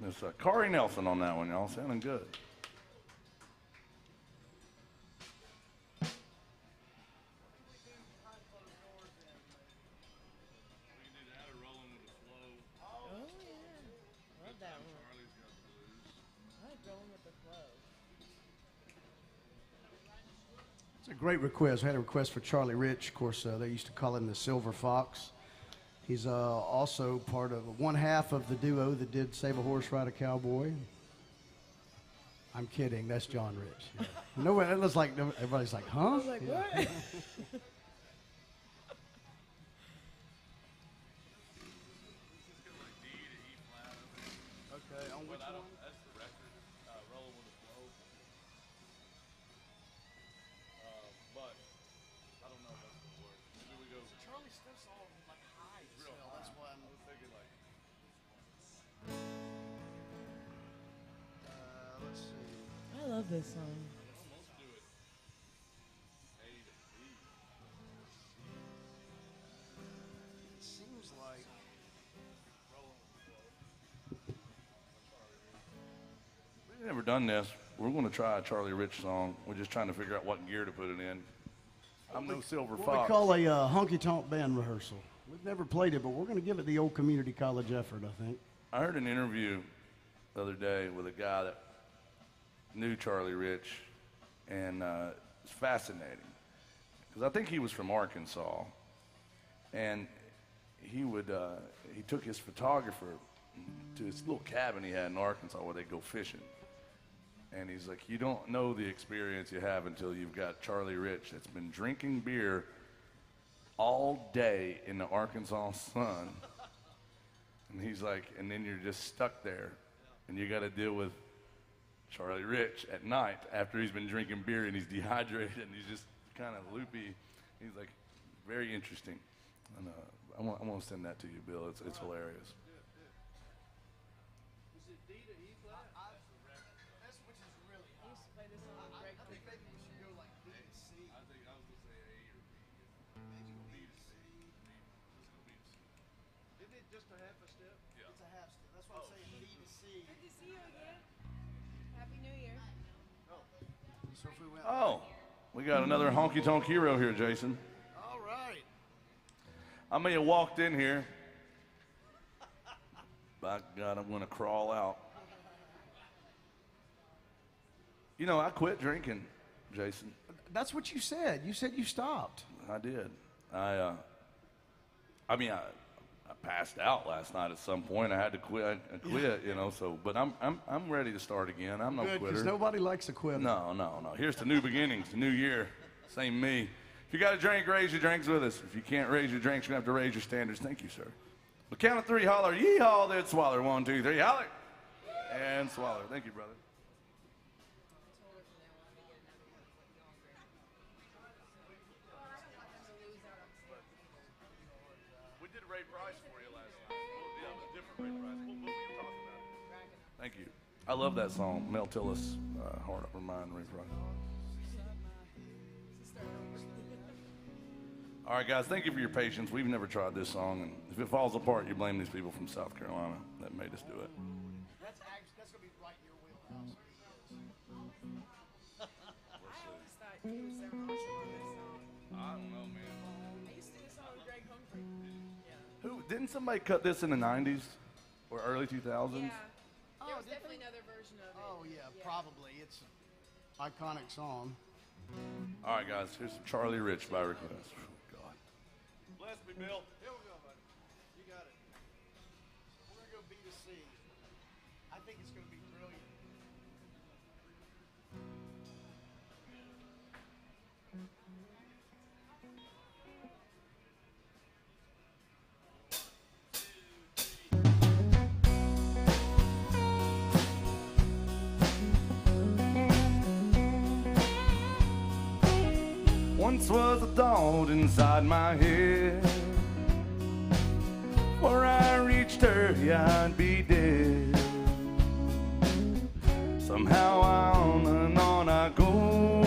It's Corey Nelson on that one, y'all. Sounding good. Oh yeah, love that one. I like rolling with the flow. It's a great request. I had a request for Charlie Rich. Of course, they used to call him the Silver Fox. He's also part of one half of the duo that did Save a Horse, Ride a Cowboy. I'm kidding. That's John Rich. Yeah. No, it looks like everybody's like, huh? I was like, Yeah. what? Okay, on which one? That's the record, Rolling with the Flow. But I don't know if that's gonna work. Here we go. Charlie Stiff's all like high as hell. That's why I'm thinking like. let's see. I love this song. Almost do it. A to B. It seems like We've never done this. We're going to try a Charlie Rich song. We're just trying to figure out what gear to put it in. I'm no Silver what Fox. we call a honky-tonk band rehearsal. We've never played it, but we're going to give it the old community college effort, I think. I heard an interview the other day with a guy that knew Charlie Rich, and it's fascinating because I think he was from Arkansas, and he took his photographer to his little cabin he had in Arkansas where they go fishing. And he's like, you don't know the experience you have until you've got Charlie Rich that's been drinking beer all day in the Arkansas sun. And he's like, and then you're just stuck there. And you got to deal with Charlie Rich at night after he's been drinking beer and he's dehydrated and he's just kind of loopy. He's like very interesting. And I want to send that to you, Bill. It's hilarious. Just a half a step? Yeah. It's a half step. That's why I'm saying B to C. Good to see you again. Happy New Year. So if we went, Oh, we got another honky tonk hero here, Jason. All right. I may have walked in here. By God, I'm going to crawl out. You know, I quit drinking, Jason. that's what you said. You said you stopped. I did. I passed out last night at some point. I had to quit. I quit, you know. So, but I'm ready to start again. I'm no Good, quitter. because nobody likes a quitter. No. Here's to new beginnings, the new year. Same me. If you got a drink, raise your drinks with us. If you can't raise your drinks, you're going to have to raise your standards. Thank you, sir. But count of three, holler. Yee-haw, then swaller. 1, 2, 3, holler. And swaller. Thank you, brother. We did a Ray Price for you last night. Yeah, a different Ray Price. What were you talking about? Thank you. I love that song, Mel Tillis, Heart Up Mine, Ray Price. All right, guys, thank you for your patience. We've never tried this song, and if it falls apart, you blame these people from South Carolina that made us do it. That's going to be right in your wheelhouse. I always thought you would sound awesome on this song. I don't know, man. I used to do a song with Greg Humphrey. Didn't somebody cut this in the 90s or early 2000s? Yeah. There was definitely another version of it. Oh, yeah, probably. It's an iconic song. All right, guys, here's some Charlie Rich by request. Oh, God. Bless me, Bill. Here we go, buddy. You got it. We're going to go B to C. I think it's going to be brilliant. Once was a thought inside my head. Before I reached her, yeah, I'd be dead. Somehow on and on I go.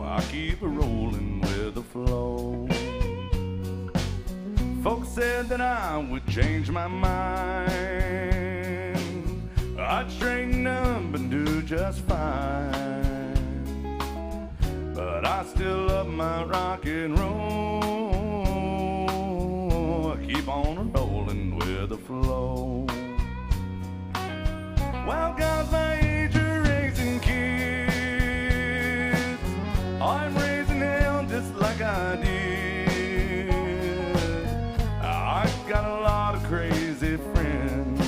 I keep rolling with the flow. Folks said that I would change my mind. I'd straighten up and do just fine. But I still love my rock and roll. I keep on rolling with the flow. Well, God's my age of raising kids. I'm raising hell just like I did. I got a lot of crazy friends,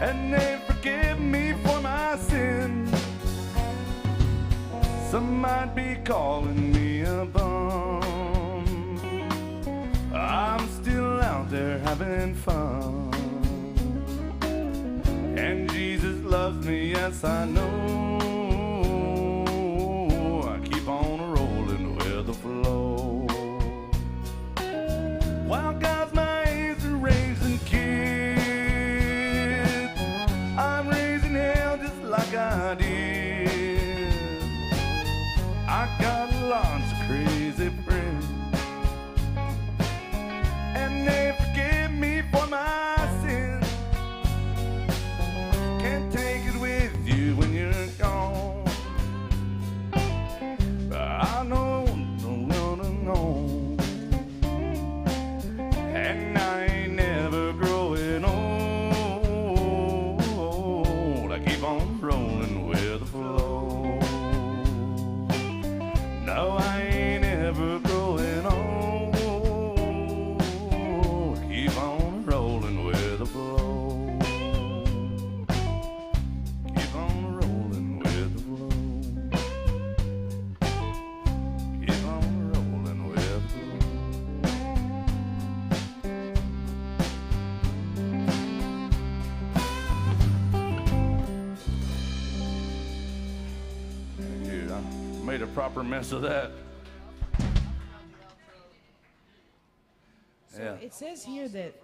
and they forgive me for my sins. Some might be calling me a bum. I'm still out there having fun. And Jesus loves me, yes I know. I keep on rolling with the flow. While God's my age of raising kids, I'm raising hell just like I did. I got lots of crazy friends, and they forgive me for my sins. Can't take it with you when you're gone. made a proper mess of that. So it says here that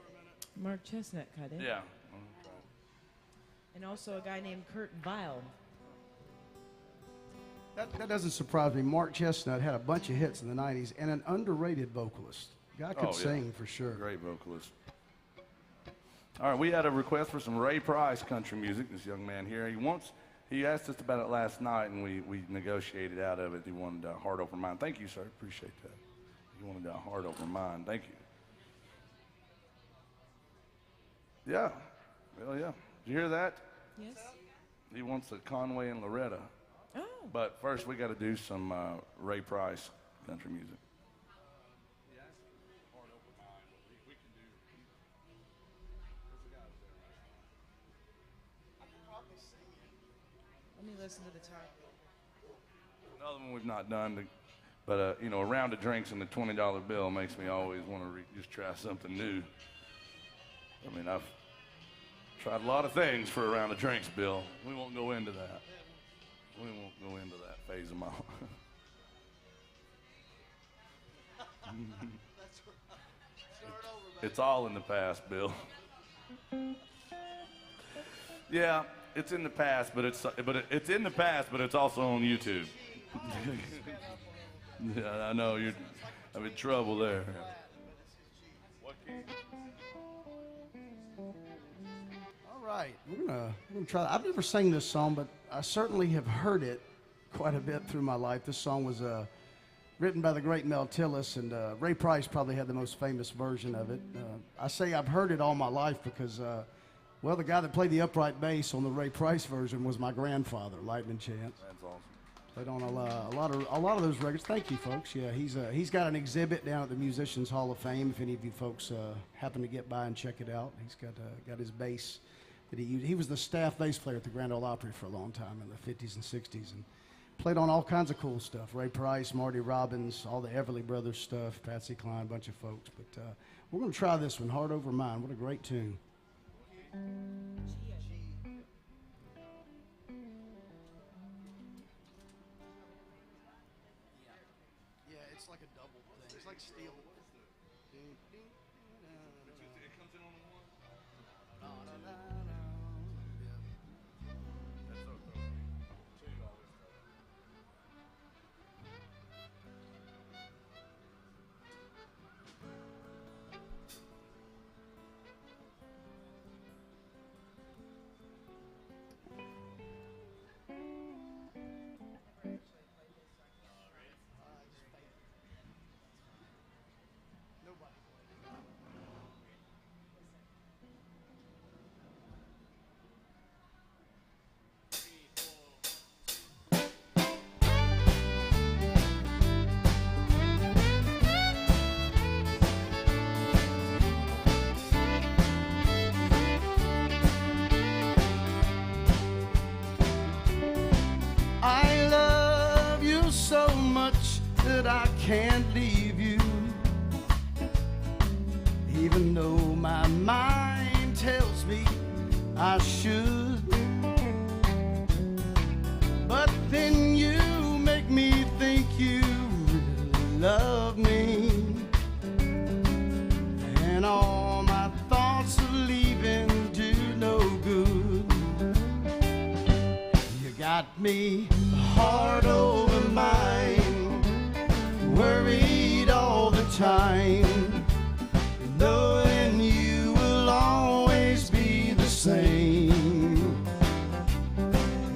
Mark Chestnut cut it. Yeah. And also a guy named Kurt Vile. That doesn't surprise me. Mark Chestnut had a bunch of hits in the 90s and an underrated vocalist. Guy could sing for sure. Great vocalist. All right, we had a request for some Ray Price country music. This young man here, he asked us about it last night, and we negotiated out of it. He wanted Heart Over Mind. Thank you, sir. Appreciate that. He wanted Heart Over Mind. Thank you. Yeah. Well, yeah. Did you hear that? Yes. He wants a Conway and Loretta. Oh. But first, we got to do some Ray Price country music. Let me listen to the top. Another one we've not done, but you know, a round of drinks and the $20 bill makes me always want to just try something new. I mean, I've tried a lot of things for a round of drinks, Bill. We won't go into that. We won't go into that phase of my life. It's all in the past, Bill. Yeah, it's in the past, but it's in the past, but it's also on YouTube. Yeah, I know I'm in trouble there. All right, we're gonna try that. I've never sang this song, but I certainly have heard it quite a bit through my life. This song was written by the great Mel Tillis, and Ray Price probably had the most famous version of it. I say I've heard it all my life because, well, the guy that played the upright bass on the Ray Price version was my grandfather, Lightning Chance. That's awesome. Played on a lot of those records. Thank you, folks. Yeah, he's got an exhibit down at the Musicians Hall of Fame. If any of you folks happen to get by and check it out, he's got his bass that he used. He was the staff bass player at the Grand Ole Opry for a long time in the 50s and 60s, and played on all kinds of cool stuff. Ray Price, Marty Robbins, all the Everly Brothers stuff, Patsy, Cline, a bunch of folks. But we're going to try this one, Heart Over Mind. What a great tune. Yeah, it's like a double thing. It's like steel. It comes in on the one? I love you so much that I can't leave you, even though my mind tells me I should. But then you make me think you really love me, and all my thoughts of leaving do no good. You got me heart over mind, worried all the time, knowing you will always be the same.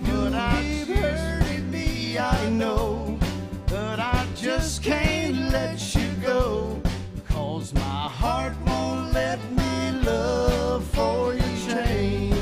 But I've hurted me, I know, but I just can't let you go, 'cause my heart won't let me love for your change.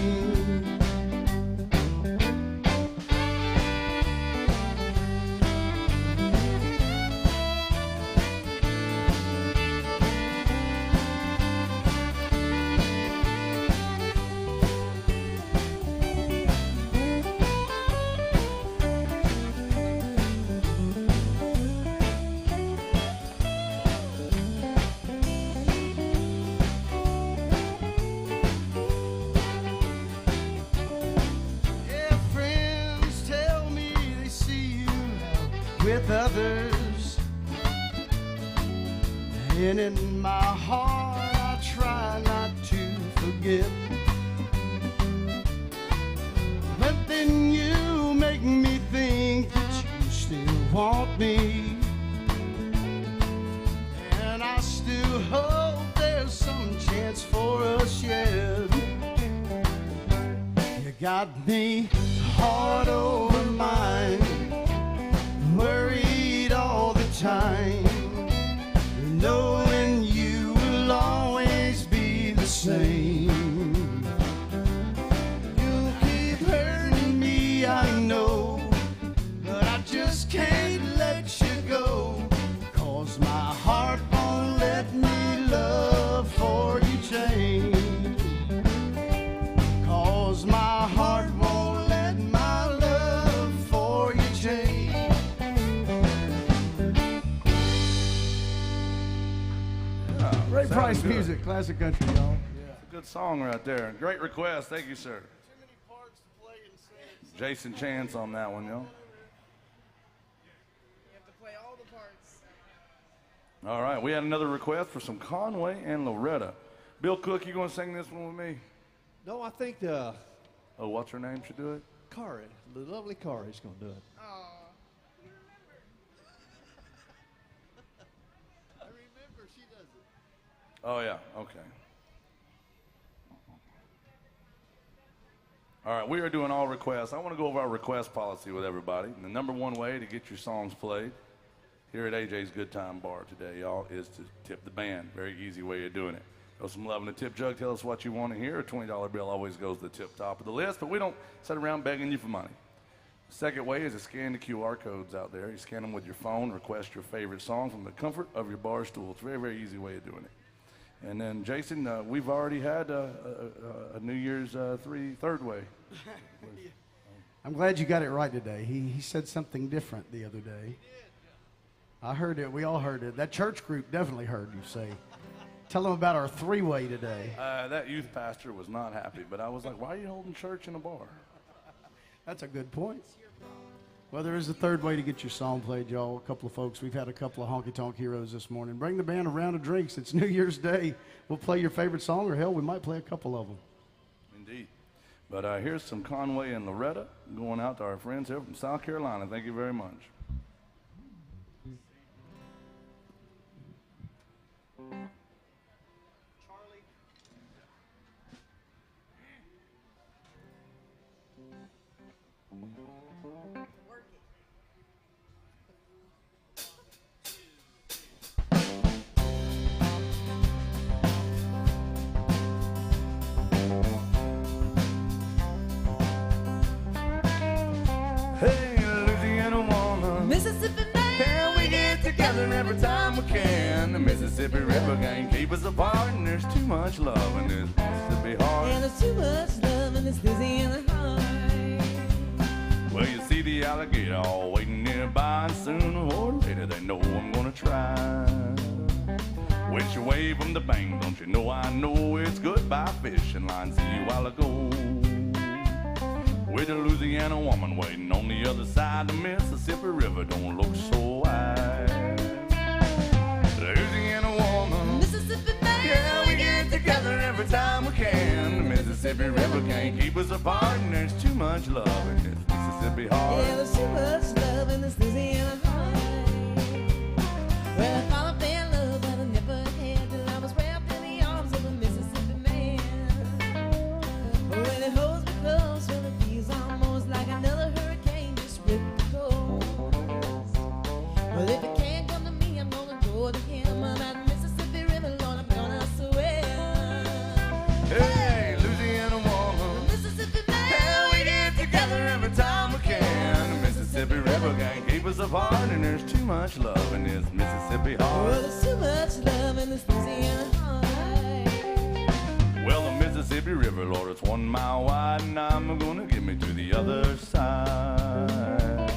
with others. And in my heart I try not to forget. But then you make me think that you still want me. And I still hope there's some chance for us yet. You got me heart over mind, worried all the time, knowing you will always be the same. You keep hurting me, I know, but I just can't let you go, 'cause my heart won't let me love for you change. 'Cause my heart won't let my love for you change. Ray Sounds Price good. music, classic country, y'all. Good song right there. Great request. Thank you, sir. Too many parts to play and sing. Jason Chance on that one, yo. You have to play all the parts. All right, we had another request for some Conway and Loretta. Bill Cook, you going to sing this one with me? No, I think Oh, what's her name should do it? Kari, the lovely Kari's going to do it. I remember she does it. Oh, yeah, okay. All right, we are doing all requests. I want to go over our request policy with everybody. And the number one way to get your songs played here at AJ's Good Time Bar today, y'all, is to tip the band. Very easy way of doing it. Throw some love in the tip jug. Tell us what you want to hear. A $20 bill always goes to the tip top of the list, but we don't sit around begging you for money. The second way is to scan the QR codes out there. You scan them with your phone, request your favorite song from the comfort of your bar stool. It's a very, very easy way of doing it. And then, Jason, we've already had a New Year's third way. I'm glad you got it right today. He said something different the other day. I heard it. We all heard it. That church group definitely heard you say. Tell them about our three-way today. That youth pastor was not happy, but I was like, why are you holding church in a bar? That's a good point. Well, there is a third way to get your song played, y'all. A couple of folks. We've had a couple of honky-tonk heroes this morning. Bring the band a round of drinks. It's New Year's Day. We'll play your favorite song, or hell, we might play a couple of them. Indeed. But here's some Conway and Loretta going out to our friends here from South Carolina. Thank you very much. Hey, Louisiana woman, Mississippi man, can we get together every time we can? The Mississippi River can't keep us apart, and there's too much love in this Mississippi heart. and there's too much love in this Louisiana heart. Well, you see the alligator all waiting nearby, and sooner or later they know I'm gonna try. When you wave from the bank, don't you know I know it's goodbye fishing line. See you a while ago. With a Louisiana woman waiting on the other side, the Mississippi River don't look so wide. Louisiana woman, Mississippi man, yeah, we get together every time we can. The Mississippi River can't keep us apart, and there's too much love in this Mississippi yeah, heart. there's too much love in this Louisiana heart. Well, I thought I fell in love, but I never had till I was wrapped in the arms of a Mississippi man. When it holds me close, well, it feels almost like another hurricane just ripped the coast. Well, if it can't come to me, I'm gonna go to him. On that Mississippi River, Lord, I'm gonna swear. Hey, Louisiana woman, Mississippi man, yeah, we get together every time we can. The Mississippi River can't keep us apart, and there's too much love in this Mississippi well, heart. there's too much love in this Louisiana heart. Well, the Mississippi River, Lord, it's 1 mile wide, and I'm gonna get me to the other side.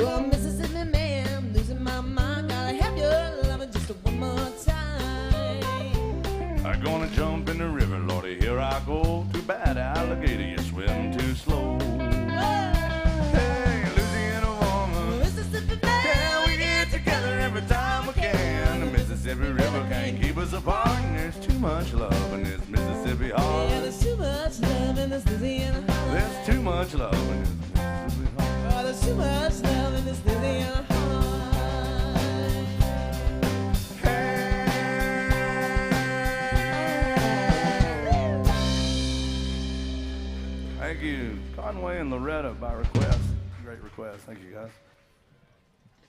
Oh, Mississippi man, I'm losing my mind. Gotta have your loving just one more time. I'm gonna jump in the river, Lordy, here I go. Too bad, alligator, you swim too slow. Oh, Hey, Louisiana woman, Mississippi man, yeah, much love in this Mississippi heart. Oh, there's too much love in this Louisiana heart. Thank you, Conway and Loretta by request. Great request. Thank you, guys.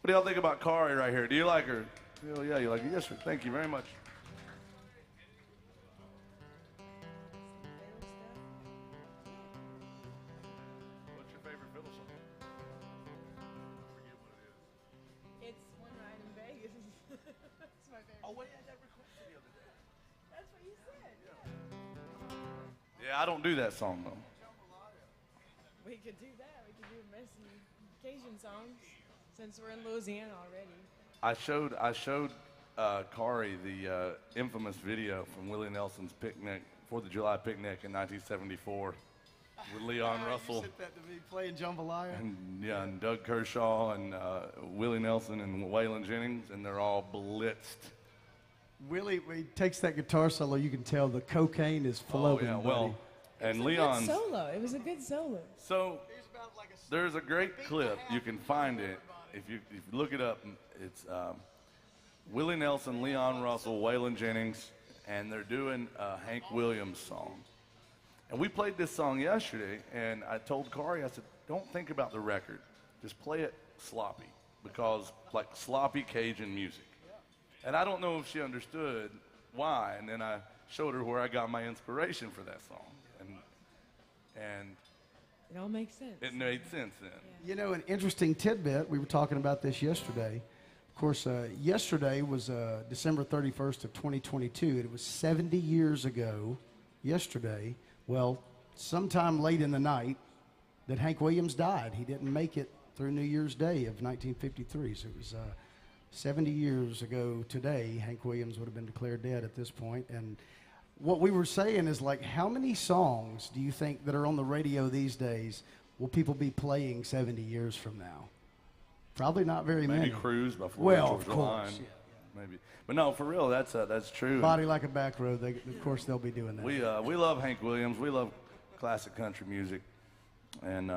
What do y'all think about Kari right here? Do you like her? Oh, yeah, you like her? Yes, sir. Thank you very much. What's your favorite fiddle song? Forget what it is. It's One Night in Vegas. That's my favorite. Oh, wait, that requested the other day. That's what you said. Yeah, I don't do that song, though. We could do that. We could do messy Cajun songs since we're in Louisiana already. I showed Kari the infamous video from Willie Nelson's picnic, 4th of July picnic in 1974 with Leon Russell. You sent that to me playing jambalaya. And Doug Kershaw and Willie Nelson and Waylon Jennings, and they're all blitzed. Willie, when he takes that guitar solo, you can tell the cocaine is flowing. Oh, yeah, buddy. well, and It was a Leon's. good solo. It was a good solo. So there's a great clip. You can find it if you look it up. It's Willie Nelson, Leon Russell, Waylon Jennings, and they're doing a Hank Williams song. And we played this song yesterday, and I told Kari, I said, don't think about the record. Just play it sloppy, because like sloppy Cajun music. And I don't know if she understood why, and then I showed her where I got my inspiration for that song. And It all makes sense. it made sense then. You know, an interesting tidbit, we were talking about this yesterday. Of course, yesterday was December 31st of 2022, and it was 70 years ago yesterday, well, sometime late in the night, that Hank Williams died. He didn't make it through New Year's Day of 1953, so it was 70 years ago today, Hank Williams would have been declared dead at this point. And what we were saying is, like, how many songs do you think that are on the radio these days will people be playing 70 years from now? Probably not very many. Maybe Cruise by Four Well, George of course, Line. Maybe, but no, for real, that's true. Body Like a Back Road, of course they'll be doing that. We love Hank Williams. We love classic country music, and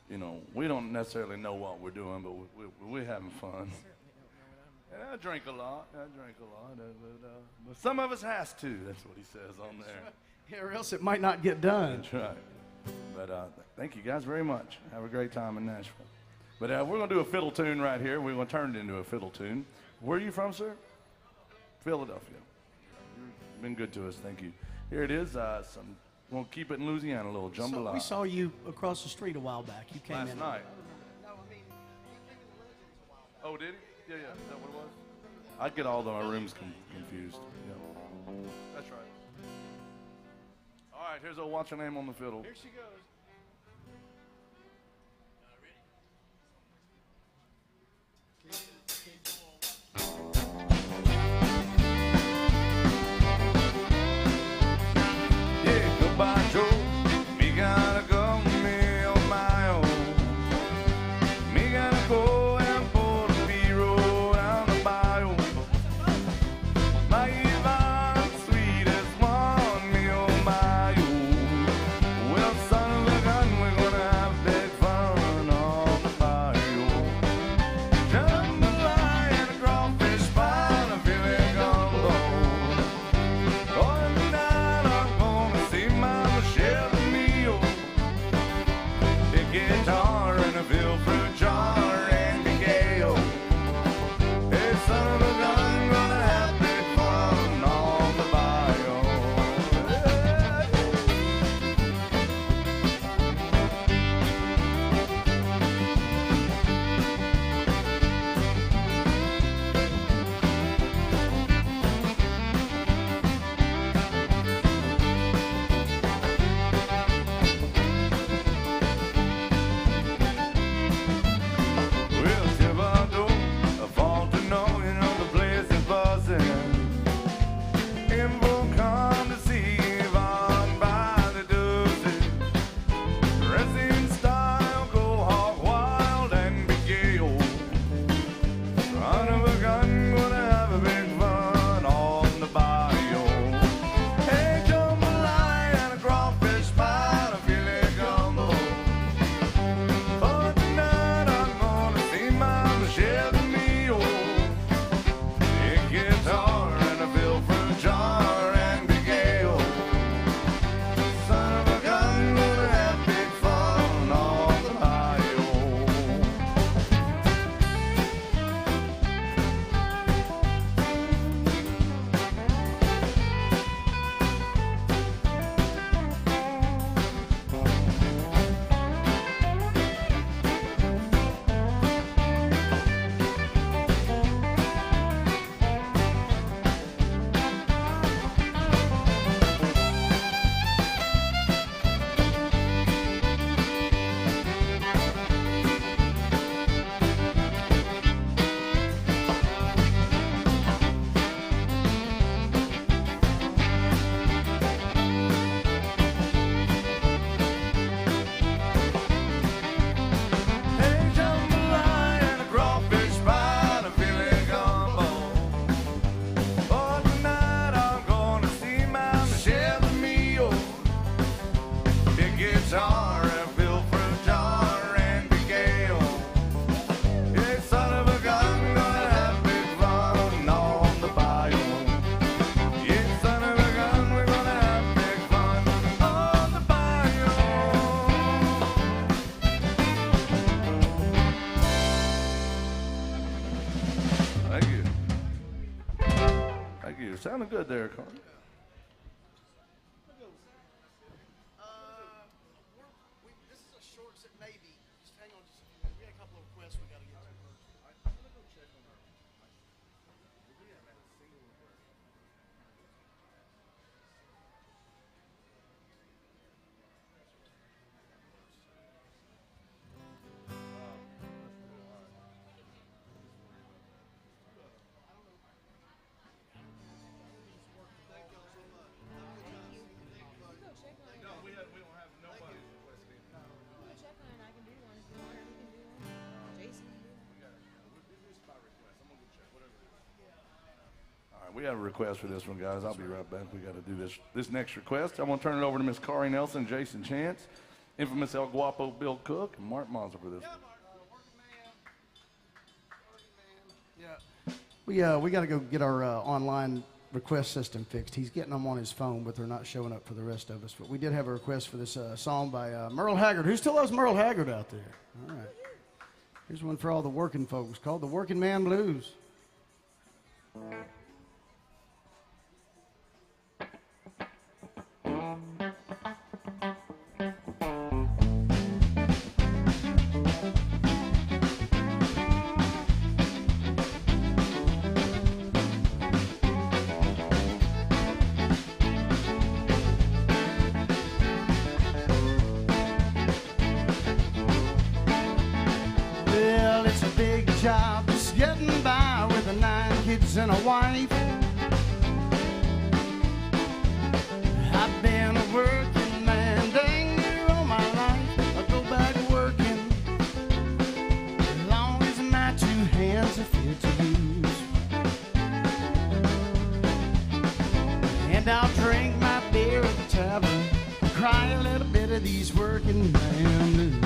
you know, we don't necessarily know what we're doing, but we're having fun. And I drink a lot. But some of us has to. That's what he says on there. Yeah, or else it might not get done. That's right. But thank you guys very much. Have a great time in Nashville. But we're going to do a fiddle tune right here. We're going to turn it into a fiddle tune. Where are you from, sir? Philadelphia. You've been good to us. Thank you. Here it is. We'll keep it in Louisiana, a little jambalaya. So we saw you across the street a while back. You came last in. night. Oh, did he? Yeah. Is that what it was? I get all my rooms confused. Yeah. That's right. All right, here's a What's Your Name on the fiddle. Here she goes. Yeah, goodbye, Joe. Me gotta go, me on my own. Me gotta go and pull the B-road down the bayou. My Yvonne, sweetest one, me on my own. Well, son of a gun, we're gonna have big fun on the bayou. Jambalaya and a crawfish pie, I feel it gumbo. Oh, tonight I'm gonna see my Michelle Mio. The guitar and a veal fruit jar and the gale. Hey, son of a gun, gonna have big fun on the bayou. Sounded good there, Carl. This is a short set, maybe. Just hang on just a minute. We got a couple of requests we got to get to first. We have a request for this one, guys. I'll be right back. We got to do this next request. I'm going to turn it over to Miss Corey Nelson, Jason Chance, infamous El Guapo Bill Cook, and Mark Mazza for this one. Yeah, we got to go get our online request system fixed. He's getting them on his phone, but they're not showing up for the rest of us. But we did have a request for this song by Merle Haggard. Who still loves Merle Haggard out there? All right. Here's one for all the working folks called the Working Man Blues. Well, it's a big job just getting by with the 9 kids and a wife. I've been a working man dang near all my life. I go back working as long as my 2 hands are fit to use. And I'll drink my beer at the tavern, cry a little bit of these working man blues.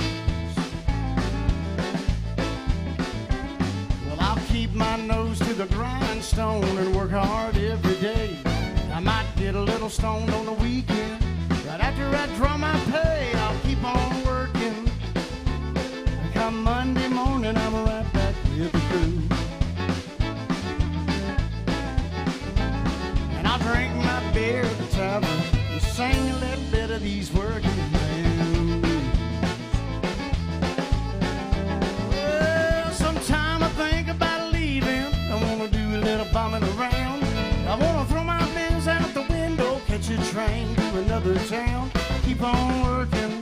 Keep my nose to the grindstone and work hard every day. I might get a little stoned on the weekend. Right after I draw my pay, I'll keep on working. Come Monday morning, I'm right back with the crew. And I'll drink my beer at the tavern and sing a little bit of these working man blues. Well, sometime I think about bumming around. I wanna throw my bills out the window, catch a train to another town, keep on working.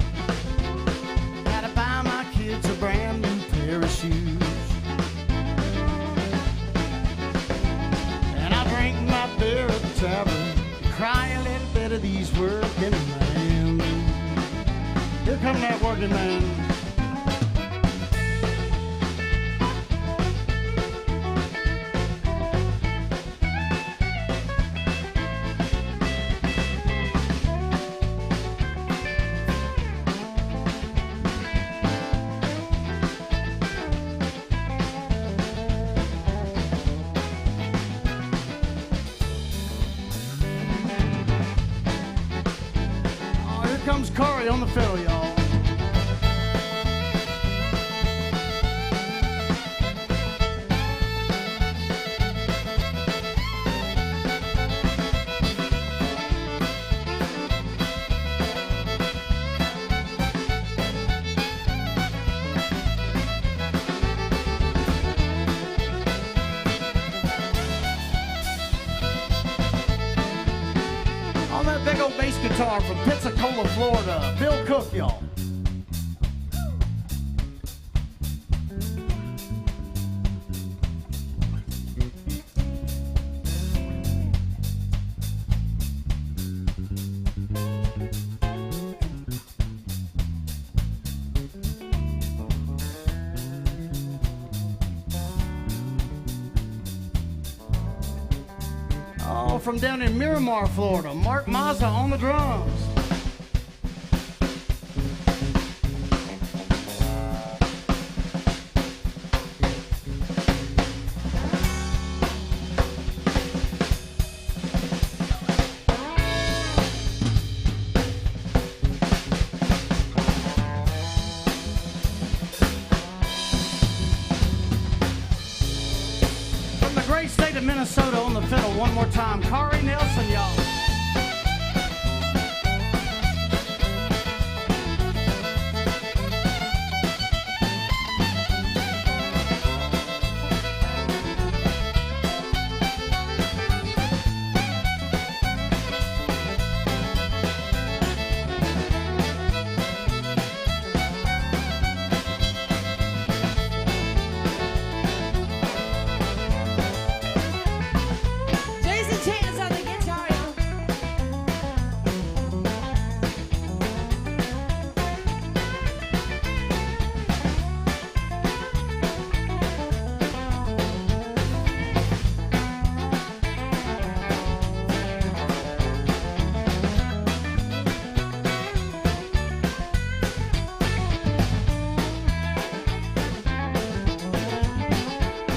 Gotta buy my kids a brand new pair of shoes. And I drink my beer at the tavern, cry a little bit of these working men. Here come that working man. Comes Corey on the fiddle, y'all. On that big old bass guitar from Pensacola, Florida, Bill Cook, y'all. Oh, from down in Miramar, Florida, Mark Mazza on the drums. From the great state of Minnesota on the fiddle one more time. Corey Nelson, y'all. Jason Chance on the guitar.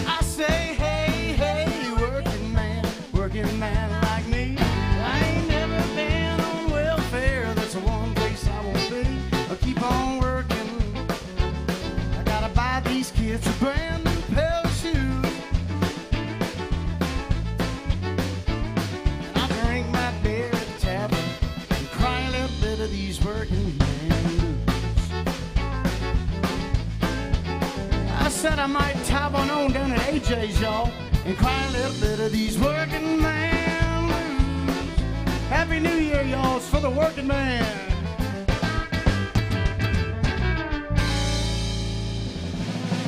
I say, hey, hey, working man like me. I ain't never been on welfare. That's the one place I won't be. I'll keep on working. I gotta buy these kids a brand new pair of shoes. And I drink my beer at the tavern and cry a little bit of these working man blues. I said I might tie one on down at AJ's, y'all, and cry a little bit of these working man blues. Happy New Year, y'all. It's for the working man.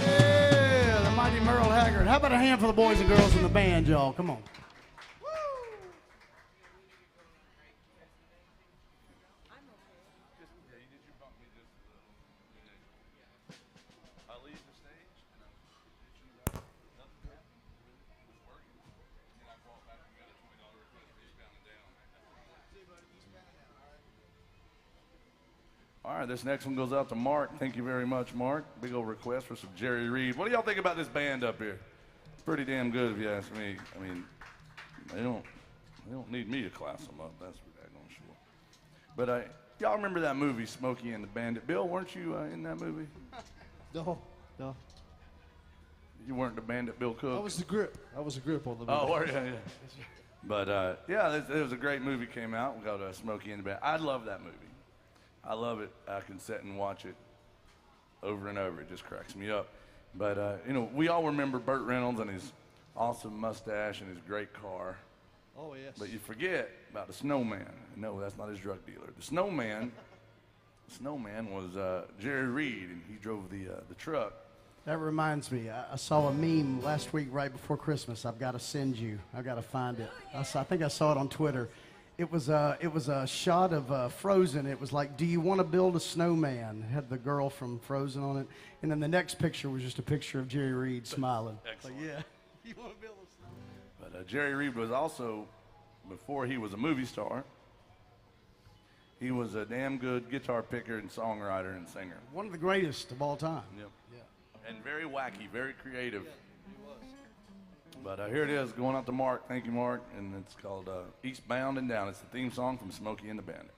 Yeah, the mighty Merle Haggard. How about a hand for the boys and girls in the band, y'all? Come on. All right, this next one goes out to Mark. Thank you very much, Mark. Big old request for some Jerry Reed. What do y'all think about this band up here? It's pretty damn good, if you ask me. I mean, they don't need me to class them up. That's for daggone sure. But y'all remember that movie, Smokey and the Bandit? Bill, weren't you in that movie? No, no. You weren't the Bandit, Bill Cook. I was the grip. I was the grip on the movie. Oh, were you? Yeah. But yeah, it was a great movie. Came out. We got Smokey and the Bandit. I love that movie. I love it. I can sit and watch it over and over. It just cracks me up. But, you know, we all remember Burt Reynolds and his awesome mustache and his great car. Oh, yes. But you forget about the snowman. No, that's not his drug dealer. The snowman was Jerry Reed, and he drove the truck. That reminds me, I saw a meme last week right before Christmas. I've got to send you. I've got to find it. I think I saw it on Twitter. It was a shot of Frozen. It was like, do you want to build a snowman? It had the girl from Frozen on it. And then the next picture was just a picture of Jerry Reed smiling. Excellent. Like, yeah, you want to build a snowman? But Jerry Reed was also, before he was a movie star, he was a damn good guitar picker and songwriter and singer. One of the greatest of all time. Yep. Yeah. And very wacky, very creative. But here it is, going out to Mark. Thank you, Mark. And it's called Eastbound and Down. It's the theme song from Smokey and the Bandit.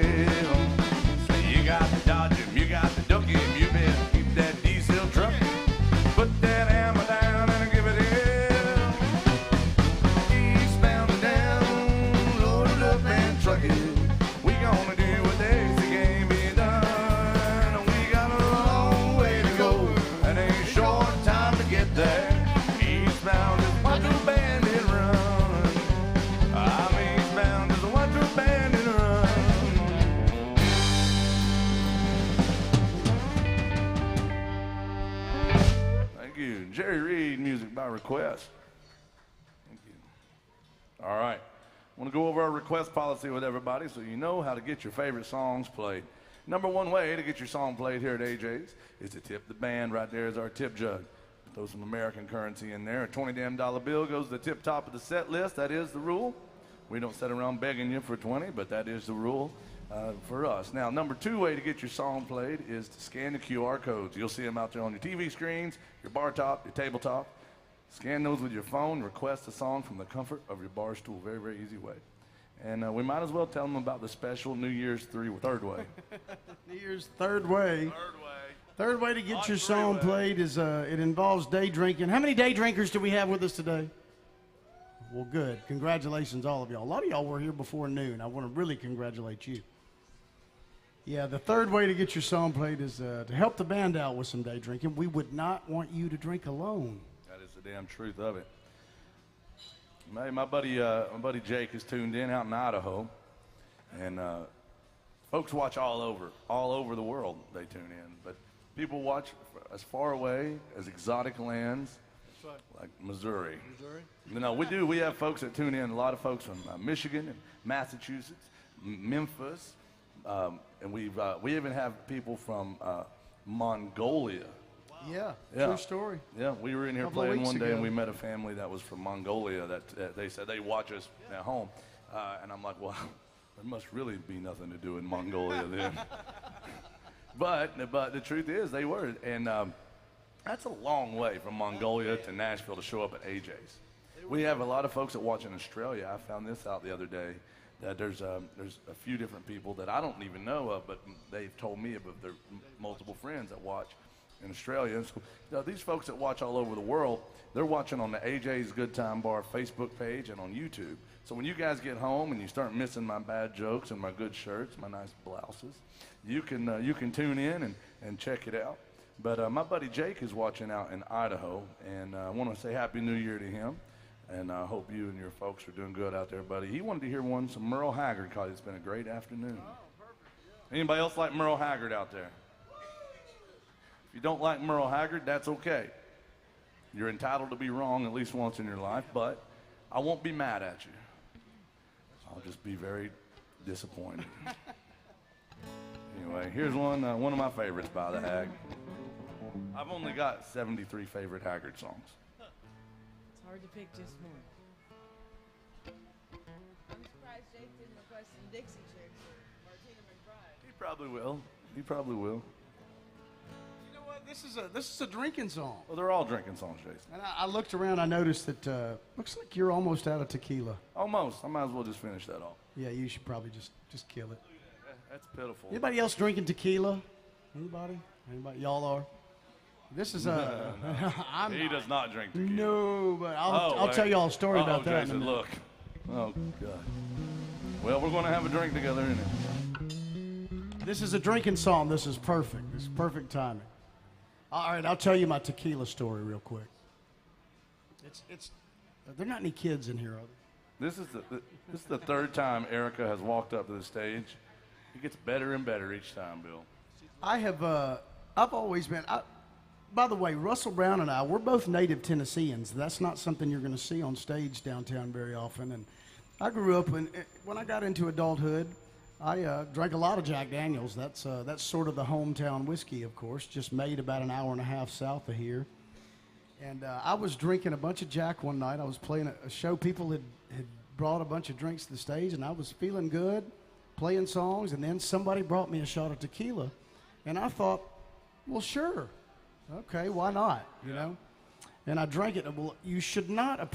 hill. Say you got to dodge him, you got to duck him, you better keep that diesel trucking. Put that hammer down and give it hell. Eastbound and down, load it up and truck it. We gonna do what they say can't be done. We got a long way to go and a short time to get there. Eastbound is what the bandit run. I'm eastbound is what the bandit run. Thank you. Jerry Reed, music by request. Thank you. All right. I want to go over our request policy with everybody so you know how to get your favorite songs played. Number one way to get your song played here at AJ's is to tip the band. Right there is our tip jug. Throw some American currency in there. A $20 damn bill goes to the tip top of the set list. That is the rule. We don't sit around begging you for 20, but that is the rule for us. Now, number two way to get your song played is to scan the QR codes. You'll see them out there on your TV screens, your bar top, your tabletop. Scan those with your phone. Request a song from the comfort of your bar stool. Very, very easy way. And we might as well tell them about the special New Year's third way. New Year's third way. Third way. Third way to get Not your song three-way. played is it involves day drinking. How many day drinkers do we have with us today? Well, good. Congratulations, all of y'all. A lot of y'all were here before noon. I want to really congratulate you. Yeah, the third way to get your song played is to help the band out with some day drinking. We would not want you to drink alone. That is the damn truth of it. My buddy Jake is tuned in out in Idaho, and folks watch all over the world. They tune in, but people watch as far away as exotic lands, like Missouri. No, we do. We have folks that tune in. A lot of folks from Michigan and Massachusetts, Memphis, and we even have people from Mongolia. Yeah, Yeah. true story. Yeah, we were in here Couple of playing weeks one day, ago. and we met a family that was from Mongolia that they said they watch us at home. And I'm like, well, there must really be nothing to do in Mongolia then. but the truth is, they were. And that's a long way from Mongolia to Nashville to show up at AJ's. We have a lot of folks that watch in Australia. I found this out the other day, that there's a few different people that I don't even know of, but they've told me about their multiple friends that watch in Australia. And so, these folks that watch all over the world, they're watching on the AJ's Good Time Bar Facebook page and on YouTube. So when you guys get home and you start missing my bad jokes and my good shirts, my nice blouses, you can tune in and check it out. But my buddy Jake is watching out in Idaho, and I want to say Happy New Year to him. And I hope you and your folks are doing good out there, buddy. He wanted to hear some Merle Haggard, because it's been a great afternoon. Oh, perfect. Yeah. Anybody else like Merle Haggard out there? If you don't like Merle Haggard, that's okay. You're entitled to be wrong at least once in your life, but I won't be mad at you. I'll just be very disappointed. Anyway, here's one of my favorites by the Hag. I've only got 73 favorite Haggard songs. It's hard to pick just one. I'm surprised Jake didn't request some Dixie Chicks or Martina McBride. He probably will. He probably will. You know what? This is a drinking song. Well, they're all drinking songs, Jason. And I looked around. I noticed that looks like you're almost out of tequila. Almost. I might as well just finish that off. Yeah, you should probably just kill it. That's pitiful. Anybody else drinking tequila? Anybody? Anybody? Y'all are. This is He I'm does not drink tequila. no, but I'll tell you all a story about that. Jason, in a minute. look. Oh, God. Well, we're going to have a drink together, innit? This is a drinking song. This is perfect. This is perfect timing. All right, I'll tell you my tequila story real quick. It's there are not any kids in here, are there? This is the third time Erica has walked up to the stage. It gets better and better each time, Bill. I've always been. By the way, Russell Brown and I, we're both native Tennesseans. That's not something you're going to see on stage downtown very often. And I grew up when I got into adulthood, I drank a lot of Jack Daniels. That's sort of the hometown whiskey, of course, just made about an hour and a half south of here. And I was drinking a bunch of Jack one night. I was playing a show. People had brought a bunch of drinks to the stage, and I was feeling good, playing songs, and then somebody brought me a shot of tequila. And I thought, well, sure. Okay, why not, you know? And I drank it. Well, you should not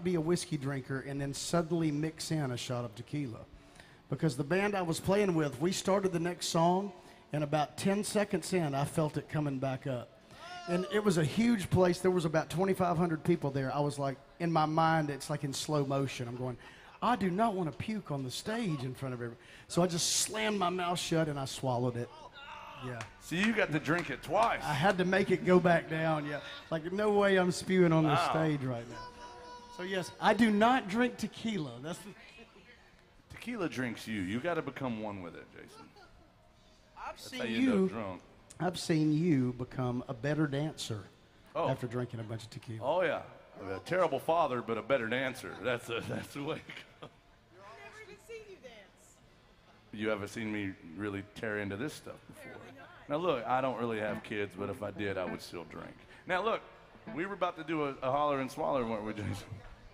be a whiskey drinker and then suddenly mix in a shot of tequila. because the band I was playing with, we started the next song, and about 10 seconds in, I felt it coming back up. And it was a huge place. There was about 2,500 people there. I was like, in my mind, it's like in slow motion. I'm going, I do not want to puke on the stage in front of everyone. So I just slammed my mouth shut and I swallowed it. Yeah. So you got to drink it twice. I had to make it go back down, yeah. Like, no way I'm spewing on the stage right now. So, yes, I do not drink tequila. Tequila drinks you. You got to become one with it, Jason. I've That's how you end up drunk. I've seen you become a better dancer after drinking a bunch of tequila. Oh, yeah. A terrible father, but a better dancer. That's the way it goes. I've never even seen you dance. You haven't seen me really tear into this stuff before. Now, look, I don't really have kids, but if I did, I would still drink. Now, look, we were about to do a holler and swaller, weren't we, Jason?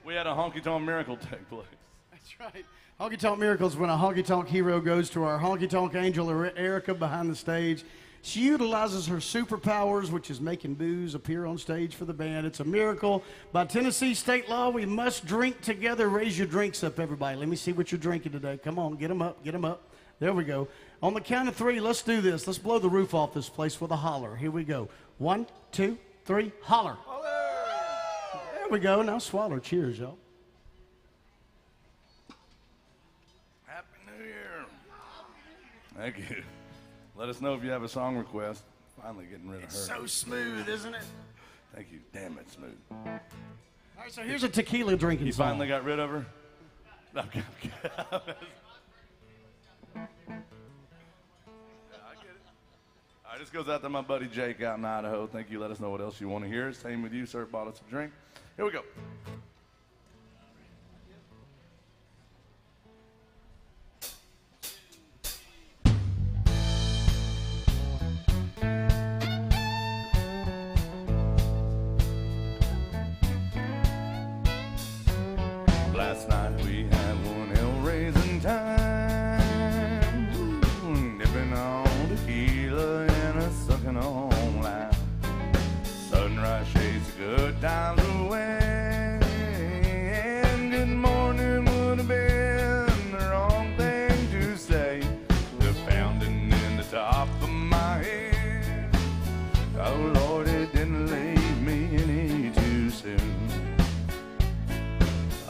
We had a honky-tonk miracle take place. That's right. Honky-tonk miracles when a honky-tonk hero goes to our honky-tonk angel, Erica, behind the stage. She utilizes her superpowers, which is making booze appear on stage for the band. It's a miracle. By Tennessee state law, we must drink together. Raise your drinks up, everybody. Let me see what you're drinking today. Come on, get them up, get them up. There we go. On the count of three, let's do this. Let's blow the roof off this place with a holler. Here we go. 1, 2, 3, holler. There we go. Now swallow. Cheers, y'all. Happy New Year. Thank you. Let us know if you have a song request. Finally getting rid of her. It's so smooth, isn't it? Thank you. Damn it, smooth. All right, so here's a tequila drinking You song. finally got rid of her? Okay. All right, this goes out to my buddy Jake out in Idaho. Thank you. Let us know what else you want to hear. Same with you, sir. Bought us a drink. Here we go. Last night we had one hell-raising time, dipping on tequila and a sucking on lime. Sunrise shades the good times away, and good morning would have been the wrong thing to say. The pounding in the top of my head, oh Lord, it didn't leave me any too soon.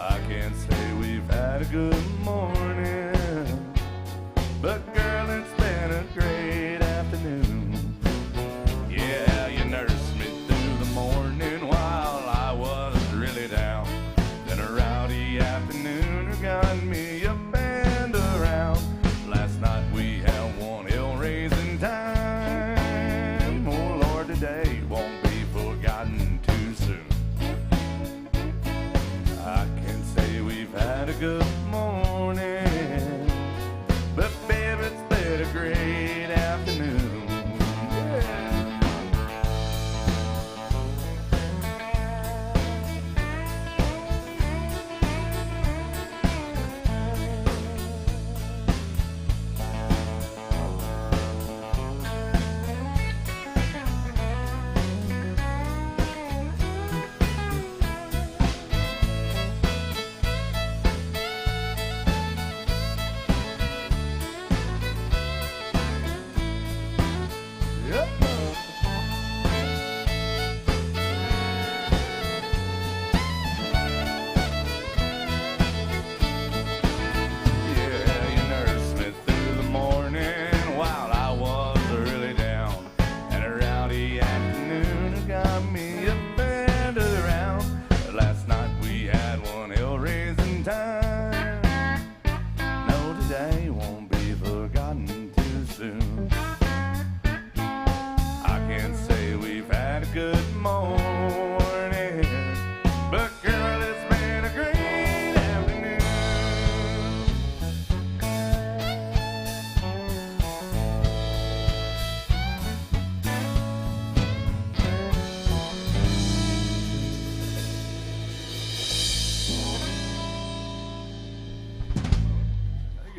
I can't say we've had a good morning, but girl, it's been a great afternoon. Yeah, you nursed me through the morning while I was really down. Then a rowdy afternoon got me up and around. Last night we had one hell-raising time. Oh Lord, today won't be forgotten too soon. I can't say we've had a good morning, but babe, it's been a great afternoon.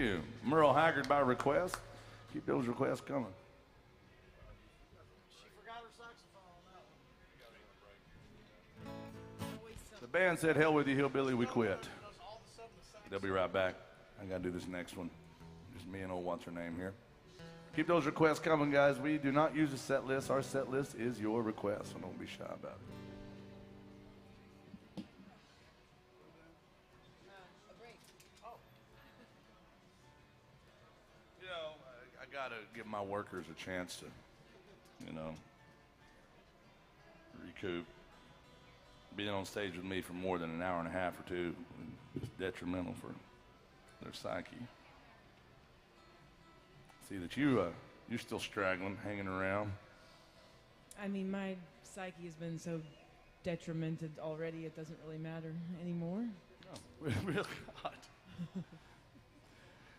Yeah. Merle Haggard by request. Keep those requests coming. She forgot her saxophone on that one. The band said, hell with you, hillbilly, we quit. They'll be right back. I got to do this next one. Just me and old what's her name here. Keep those requests coming, guys. We do not use a set list. Our set list is your request, so don't be shy about it. You know, I gotta give my workers a chance to, you know, recoup. Being on stage with me for more than an hour and a half or two is detrimental for their psyche. See that you're still straggling, hanging around. I mean, my psyche has been so detrimented already, it doesn't really matter anymore. No, really not.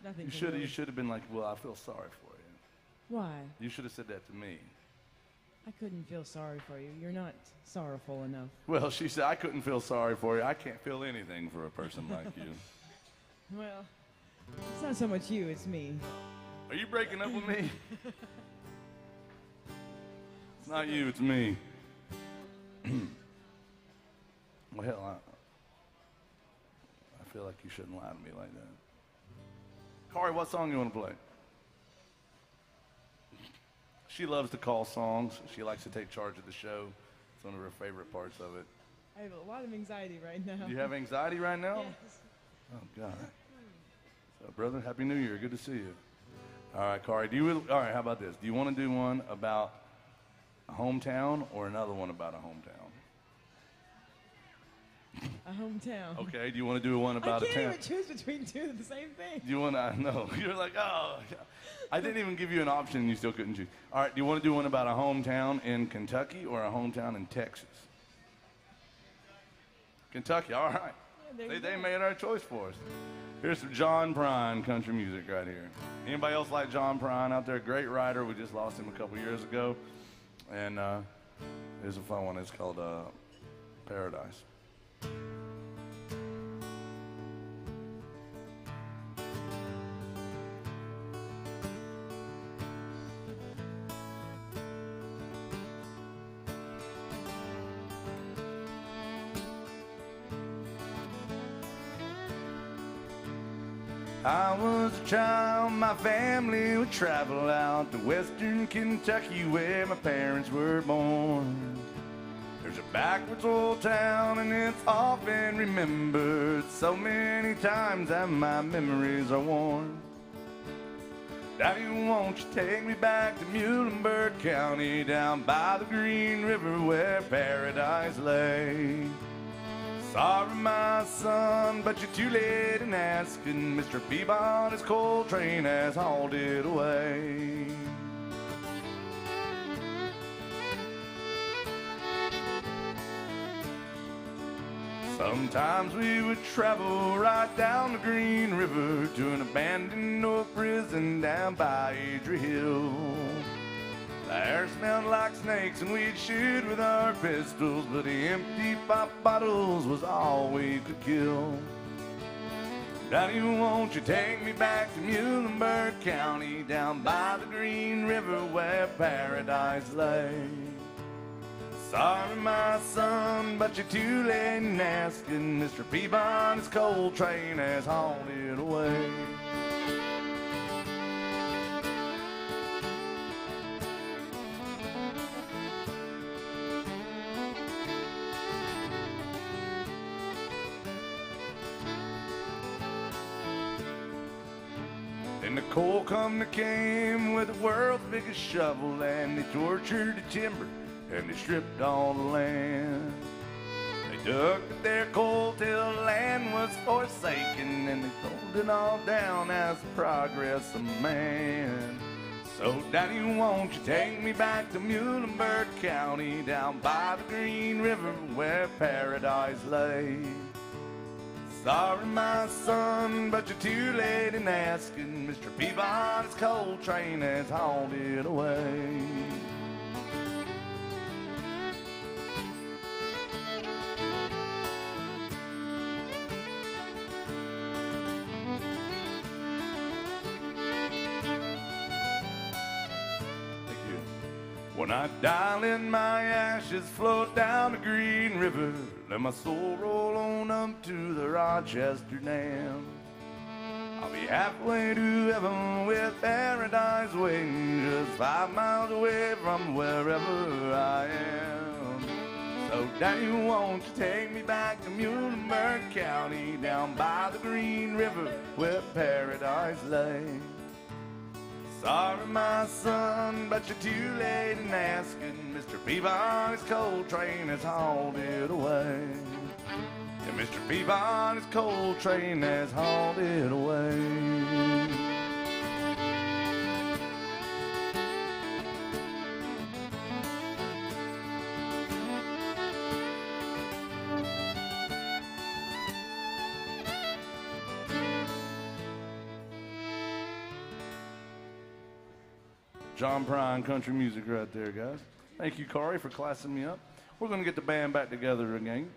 Nothing. You should have been like, well, I feel sorry for you. Why? You should have said that to me. I couldn't feel sorry for you. You're not sorrowful enough. Well, she said, I couldn't feel sorry for you. I can't feel anything for a person like you. Well, it's not so much you, it's me. Are you breaking up with me? It's not you, it's me. Well, hell, I feel like you shouldn't lie to me like that. Corey, what song you want to play? She loves to call songs. She likes to take charge of the show. It's one of her favorite parts of it. I have a lot of anxiety right now. Do you have anxiety right now? Yes. Oh, God. So, brother, Happy New Year. Good to see you. All right, Corey. All right, how about this? Do you want to do one about a hometown or another one about a hometown? A hometown. Okay. Do you want to do one about I a town? can't even choose between two of the same thing. Do you want to? I know. You're like, oh. I didn't even give you an option and you still couldn't choose. All right. Do you want to do one about a hometown in Kentucky or a hometown in Texas? Kentucky. All right. Yeah, They made our choice for us. Here's some John Prine country music right here. Anybody else like John Prine out there? Great writer. We just lost him a couple years ago. And here's a fun one. It's called Paradise. I was a child, my family would travel out to western Kentucky where my parents were born. There's a backwards old town and it's often remembered so many times that my memories are worn. Daddy, won't you take me back to Muhlenberg County down by the Green River where paradise lay? Sorry, my son, but you're too late in asking. Mr. Peabody's coal train has hauled it away. Sometimes we would travel right down the Green River to an abandoned old prison down by Adria Hill. The air smelled like snakes and we'd shoot with our pistols, but the empty pop bottles was all we could kill. Daddy, won't you take me back to Muhlenberg County down by the Green River where paradise lay? Sorry, my son, but you're too late in asking. Mr. Peabody's coal train has hauled it away. And the coal company came with the world's biggest shovel, and they tortured the timber and they stripped all the land. They dug their coal till the land was forsaken, and they pulled it all down as the progress of man. So Daddy, won't you take me back to Muhlenberg County down by the Green River where paradise lay? Sorry, my son, but you're too late in asking. Mr. Peabody's coal train has hauled it away. When I die, let my ashes float down the Green River. Let my soul roll on up to the Rochester Dam. I'll be halfway to heaven with paradise waiting just 5 miles away from wherever I am. So Daddy, won't you take me back to Muhlenberg County, down by the Green River where paradise lay? Sorry, my son, but you're too late in asking. Mr. Peabody's coal train has hauled it away. Yeah, Mr. Peabody's coal train has hauled it away. John Prine country music right there, guys. Thank you, Corey, for classing me up. We're going to get the band back together again.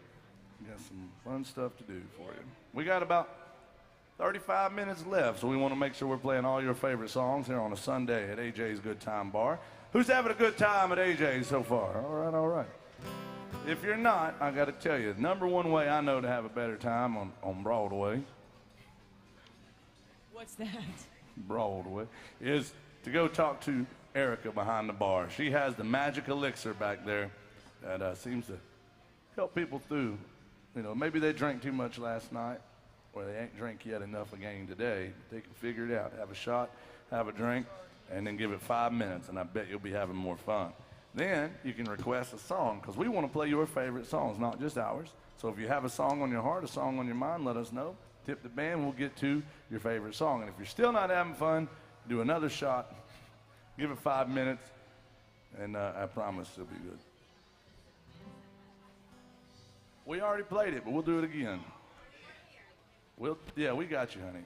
We got some fun stuff to do for you. We got about 35 minutes left, so we want to make sure we're playing all your favorite songs here on a Sunday at AJ's Good Time Bar. Who's having a good time at AJ's so far? All right, all right. If you're not, I got to tell you, the number one way I know to have a better time on Broadway, What's that? Broadway, is to go talk to Erica behind the bar. She has the magic elixir back there that seems to help people through. You know, maybe they drank too much last night, or they ain't drank yet enough again today. But they can figure it out. Have a shot, have a drink, and then give it 5 minutes, and I bet you'll be having more fun. Then you can request a song, because we want to play your favorite songs, not just ours. So if you have a song on your heart, a song on your mind, let us know. Tip the band, we'll get to your favorite song. And if you're still not having fun, do another shot, give it 5 minutes, and I promise it'll be good. We already played it, but we'll do it again. Yeah, we got you, honey.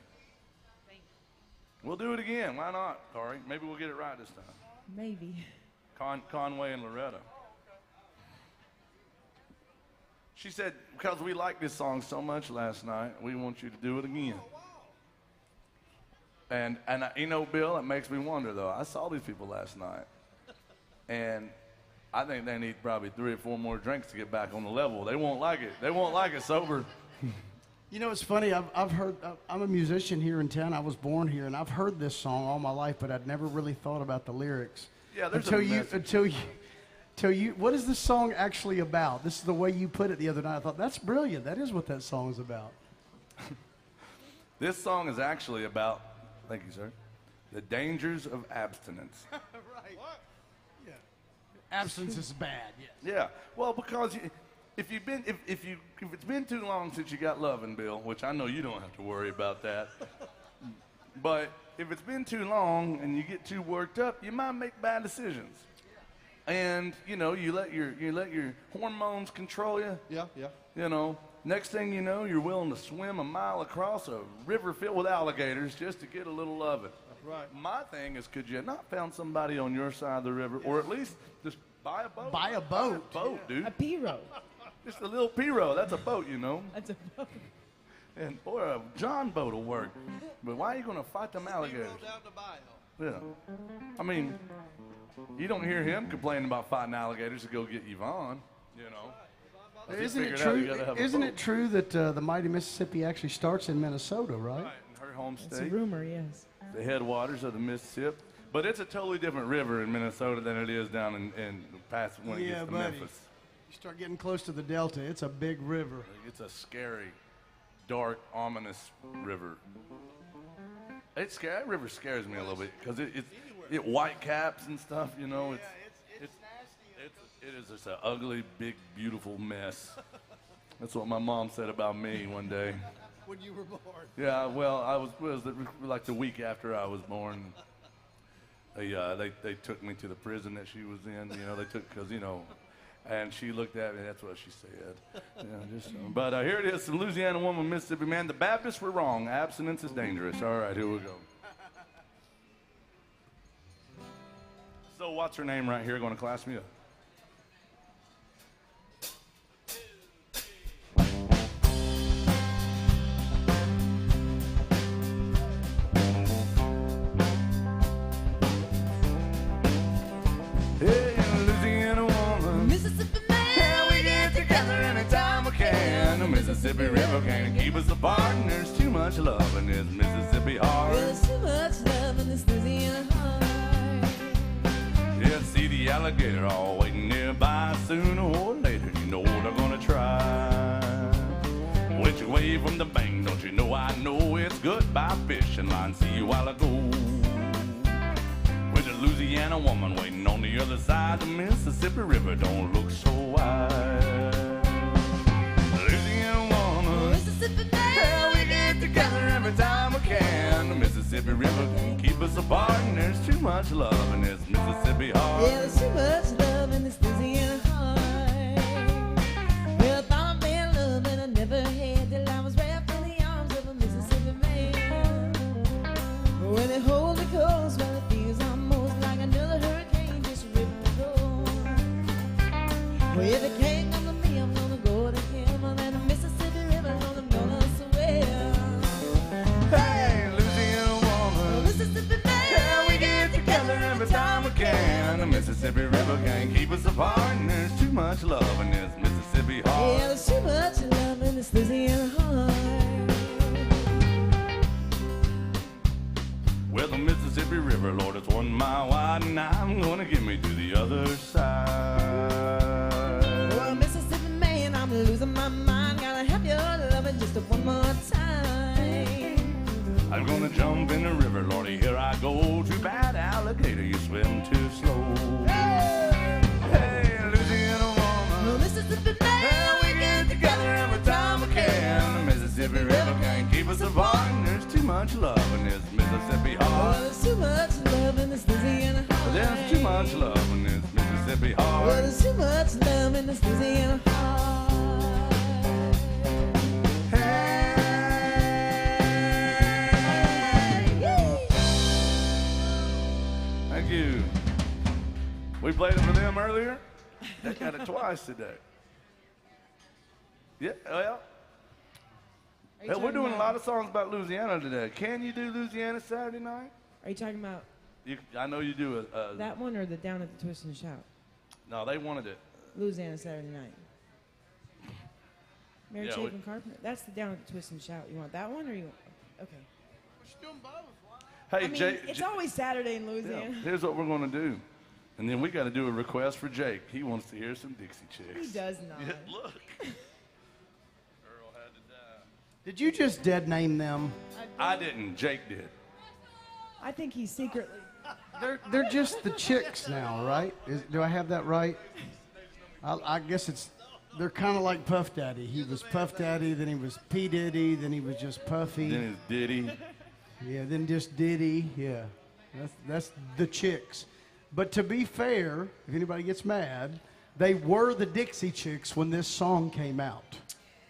We'll do it again. Why not, Corey? Maybe we'll get it right this time. Maybe. Conway and Loretta. She said, because we liked this song so much last night, we want you to do it again. And you know, Bill, it makes me wonder, though. I saw these people last night, and I think they need probably 3 or 4 more drinks to get back on the level. They won't like it. They won't like it sober. You know, it's funny. I've heard. I'm a musician here in town. I was born here, and I've heard this song all my life, but I'd never really thought about the lyrics. Yeah, there's until you. What is this song actually about? This is the way you put it the other night. I thought that's brilliant. That is what that song is about. This song is actually about, thank you, sir, the dangers of abstinence. Right. What? Yeah. Abstinence is bad. Yes. Yeah. Well, because if it's been too long since you got loving, Bill, which I know you don't have to worry about that, but if it's been too long and you get too worked up, you might make bad decisions. And you know, you let your hormones control you. Yeah. You know, next thing you know, you're willing to swim a mile across a river filled with alligators just to get a little loving. Right. My thing is, could you not found somebody on your side of the river, or at least just buy a boat? Buy a boat. Buy a boat, dude. A P-row. Just a little P-row. That's a boat, you know. That's a boat. And boy, a John boat will work. But why are you going to fight them alligators? Yeah. I mean, you don't hear him complaining about fighting alligators to go get Yvonne, you know. Isn't it true that the mighty Mississippi actually starts in Minnesota, right? Right, in her home It's a state. rumor, yes. The headwaters of the Mississippi. But it's a totally different river in Minnesota than it is down in past when it gets to buddy. Memphis. You start getting close to the Delta, it's a big river. It's a scary, dark, ominous river. That river scares me a little bit because it white caps and stuff, you know. It's nasty. It is just an ugly, big, beautiful mess. That's what my mom said about me one day. When you were born. Yeah, well, it was like the week after I was born. They took me to the prison that she was in. You know, they took because you know, and she looked at me. That's what she said. But here it is, some Louisiana woman, Mississippi man. The Baptists were wrong. Abstinence is dangerous. All right, here we go. So what's her name right here? Going to class me up. Hey, Louisiana woman, Mississippi man, yeah, we get together anytime we can. The Mississippi River can't keep us apart, and there's too much love in this Mississippi Mississippi heart. There's too much love in this Louisiana heart. Yeah, see the alligator all waiting nearby. Sooner or later, you know they're gonna try. Which way from the bank, don't you know I know it's goodbye fishing line. See you while I go. With a Louisiana woman waiting on the other side. The Mississippi River don't look so wide. Louisiana woman, Mississippi man, yeah, we get together every time we can. The Mississippi River can keep us apart, and there's too much love in this Mississippi heart. yeah, there's too much love in this Louisiana heart. Well, I thought I made love and I never had till I was wrapped in the arms of a Mississippi man. When it holds me close, well, it feels almost like another hurricane just ripped me cold. Well, if it can't come to me, I'm gonna go to him, and the Mississippi River, I'm gonna swim. Hey, Louisiana woman, Mississippi man, yeah, we get together every time we can. The Mississippi River can't keep us apart, and there's too much love in this Mississippi yeah, heart. there's too much love in this Louisiana heart. Well, the Mississippi River, Lord, it's 1 mile wide, and I'm gonna get me to the other side. Well, Mississippi man, I'm losing my mind. Gotta have your loving just one more time. I'm gonna jump in the river, Lordy, here I go. Too bad, alligator, you swim too slow. Hey, Louisiana woman, Well, Mississippi yeah, man, we get together every time we can. The Mississippi River can't keep us apart, and there's too much love in this Mississippi well, heart. there's too much love in this Louisiana heart. There's too much love in this Mississippi Well, heart. there's too much love in this Louisiana heart. Thank you. We played it for them earlier. They got it twice today. Yeah, well, Are you we're talking doing a about- lot of songs about Louisiana today. Can you do Louisiana Saturday night? Are you talking about I know you do. that one or the Down at the Twist and Shout? No, they wanted it. Louisiana Saturday Night. Mary Yeah, Chapin Carpenter. That's the Down at the Twist and Shout. You want that one or you want? Okay. Hey, I mean, Jake. it's always Saturday in yeah, Louisiana. here's what we're going to do. And then we got to do a request for Jake. He wants to hear some Dixie Chicks. He does not. Yeah, look. Earl had to die. Did you just dead name them? I didn't. Jake did. I think he's secretly. They're just the chicks now, right? Do I have that right? I guess they're kind of like Puff Daddy. He was Puff Daddy, then he was P Diddy, then he was just Puffy. Then it's Diddy. Yeah, then just Diddy. Yeah, that's the chicks. But to be fair, if anybody gets mad, they were the Dixie Chicks when this song came out.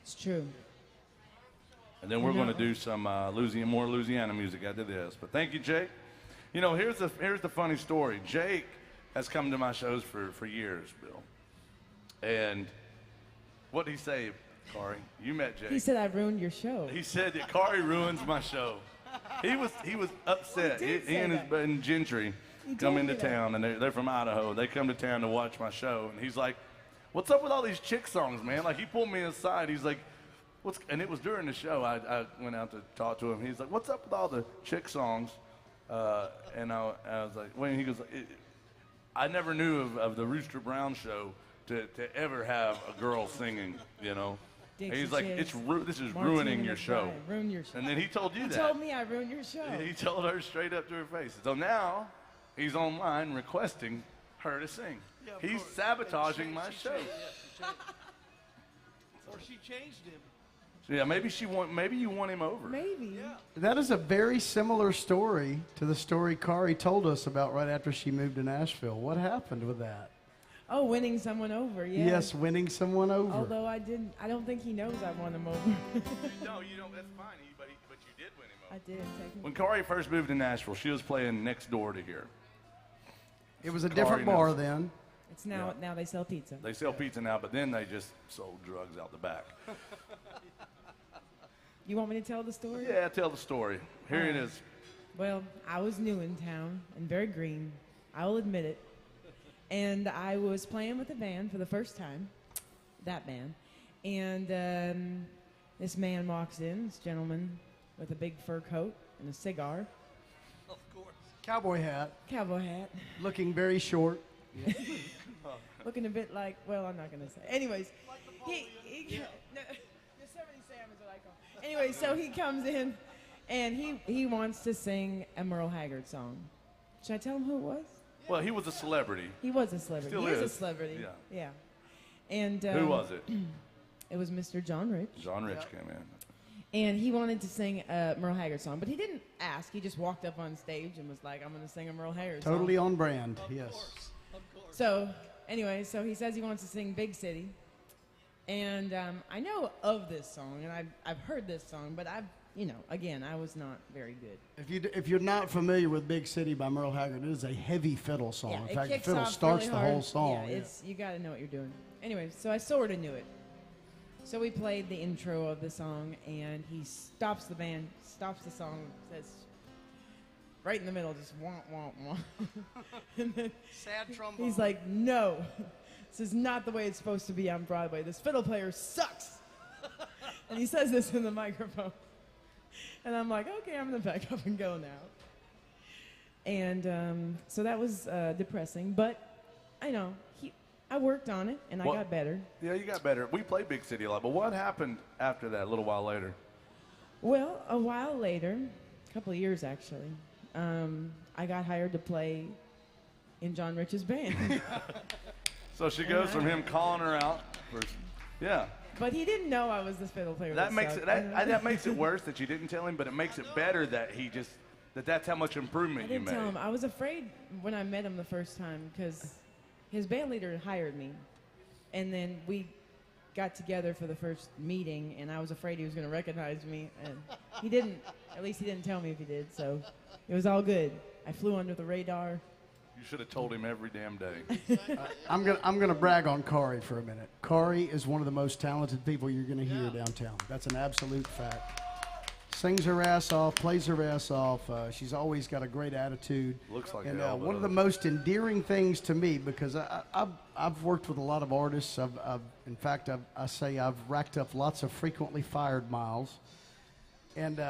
It's true. And then we're going to do some more Louisiana music after this. But thank you, Jake. You know, here's the funny story. Jake has come to my shows for years, Bill. And what did he say, Kari? You met Jake. He said I ruined your show. He said that Kari ruins my show. He was upset. Well, he did say and that. and Gentry He come told into me that. town, and they're from Idaho. They come to town to watch my show, and he's like, "What's up with all these chick songs, man?" Like, he pulled me aside. He's like, and it was during the show. I went out to talk to him. He's like, "What's up with all the chick songs?" And I was like, "Well," he goes, "I never knew of the Rooster Brown show to ever have a girl singing, you know." Dixie He's like, Chicks, this is Martina ruining your show. McBride, ruin your show. And then he told you He that. told me I ruined your show. He told her straight up to her face. So now he's online requesting her to sing. He's sabotaging my show. Or she changed him. So yeah, maybe you want him over. Maybe. That is a very similar story to the story Kari told us about right after she moved to Nashville. What happened with that? Oh, winning someone over. Yeah. Yes, winning someone over. Although I don't think he knows I won him over. No, you don't. That's fine. But you did win him over. I did. Technically. When Kari first moved to Nashville, she was playing next door to here. It was a Kari different bar knows. then. It's now they sell pizza. They sell pizza now, but then they just sold drugs out the back. You want me to tell the story? Yeah, tell the story. Here it is. Well, I was new in town and very green. I will admit it. And I was playing with a band for the first time, that band. And this man walks in, this gentleman with a big fur coat, and a cigar, Cowboy hat, cowboy hat, looking very short. looking a bit like, well, I'm not going to say. Anyways, no, Yosemite Sam is what I call him. Anyway, so he comes in, and he wants to sing a Merle Haggard song. Should I tell him who it was? Well, he was a celebrity. He was a celebrity. Still he is a is. celebrity. Yeah. Yeah. And Who was it? It was Mr. John Rich. John Rich came in. And he wanted to sing a Merle Haggard song, but he didn't ask. He just walked up on stage and was like, I'm going to sing a Merle Haggard song. Totally on brand, yes. So, anyway, so he says he wants to sing Big City. And I know of this song, and I've heard this song, but again, I was not very good. If you're not familiar with Big City by Merle Haggard, it is a heavy fiddle song. Yeah, In it fact, the kicks fiddle off starts really the hard. whole song. Yeah, you got to know what you're doing. Anyway, so I sort of knew it. So we played the intro of the song, and he stops the band, stops the song, says, right in the middle, just wah, wah, wah. And then Sad trombone. he's like, no, this is not the way it's supposed to be on Broadway. This fiddle player sucks. And he says this in the microphone. And I'm like, okay, I'm going to back up and go now. And so that was depressing, but I know, I worked on it, and I got better. Yeah, you got better. We played Big City a lot, but what happened after that, a little while later? Well, a while later, a couple of years actually, I got hired to play in John Rich's band. So she goes from him calling her out. Yeah. But he didn't know I was the fiddle player. That makes it that makes it worse that you didn't tell him, but it makes it better that he just that's how much I improvement you didn't made. tell him. I was afraid when I met him the first time because his band leader hired me, and then we got together for the first meeting, and I was afraid he was going to recognize me, and he didn't. At least he didn't tell me if he did, so it was all good. I flew under the radar. You should have told him every damn day. I'm gonna brag on Kari for a minute. Kari is one of the most talented people you're gonna hear downtown. That's an absolute fact. Sings her ass off, plays her ass off. She's always got a great attitude. Looks like and hell, but one of the most endearing things to me, because I've worked with a lot of artists. In fact, I say I've racked up lots of frequently fired miles, and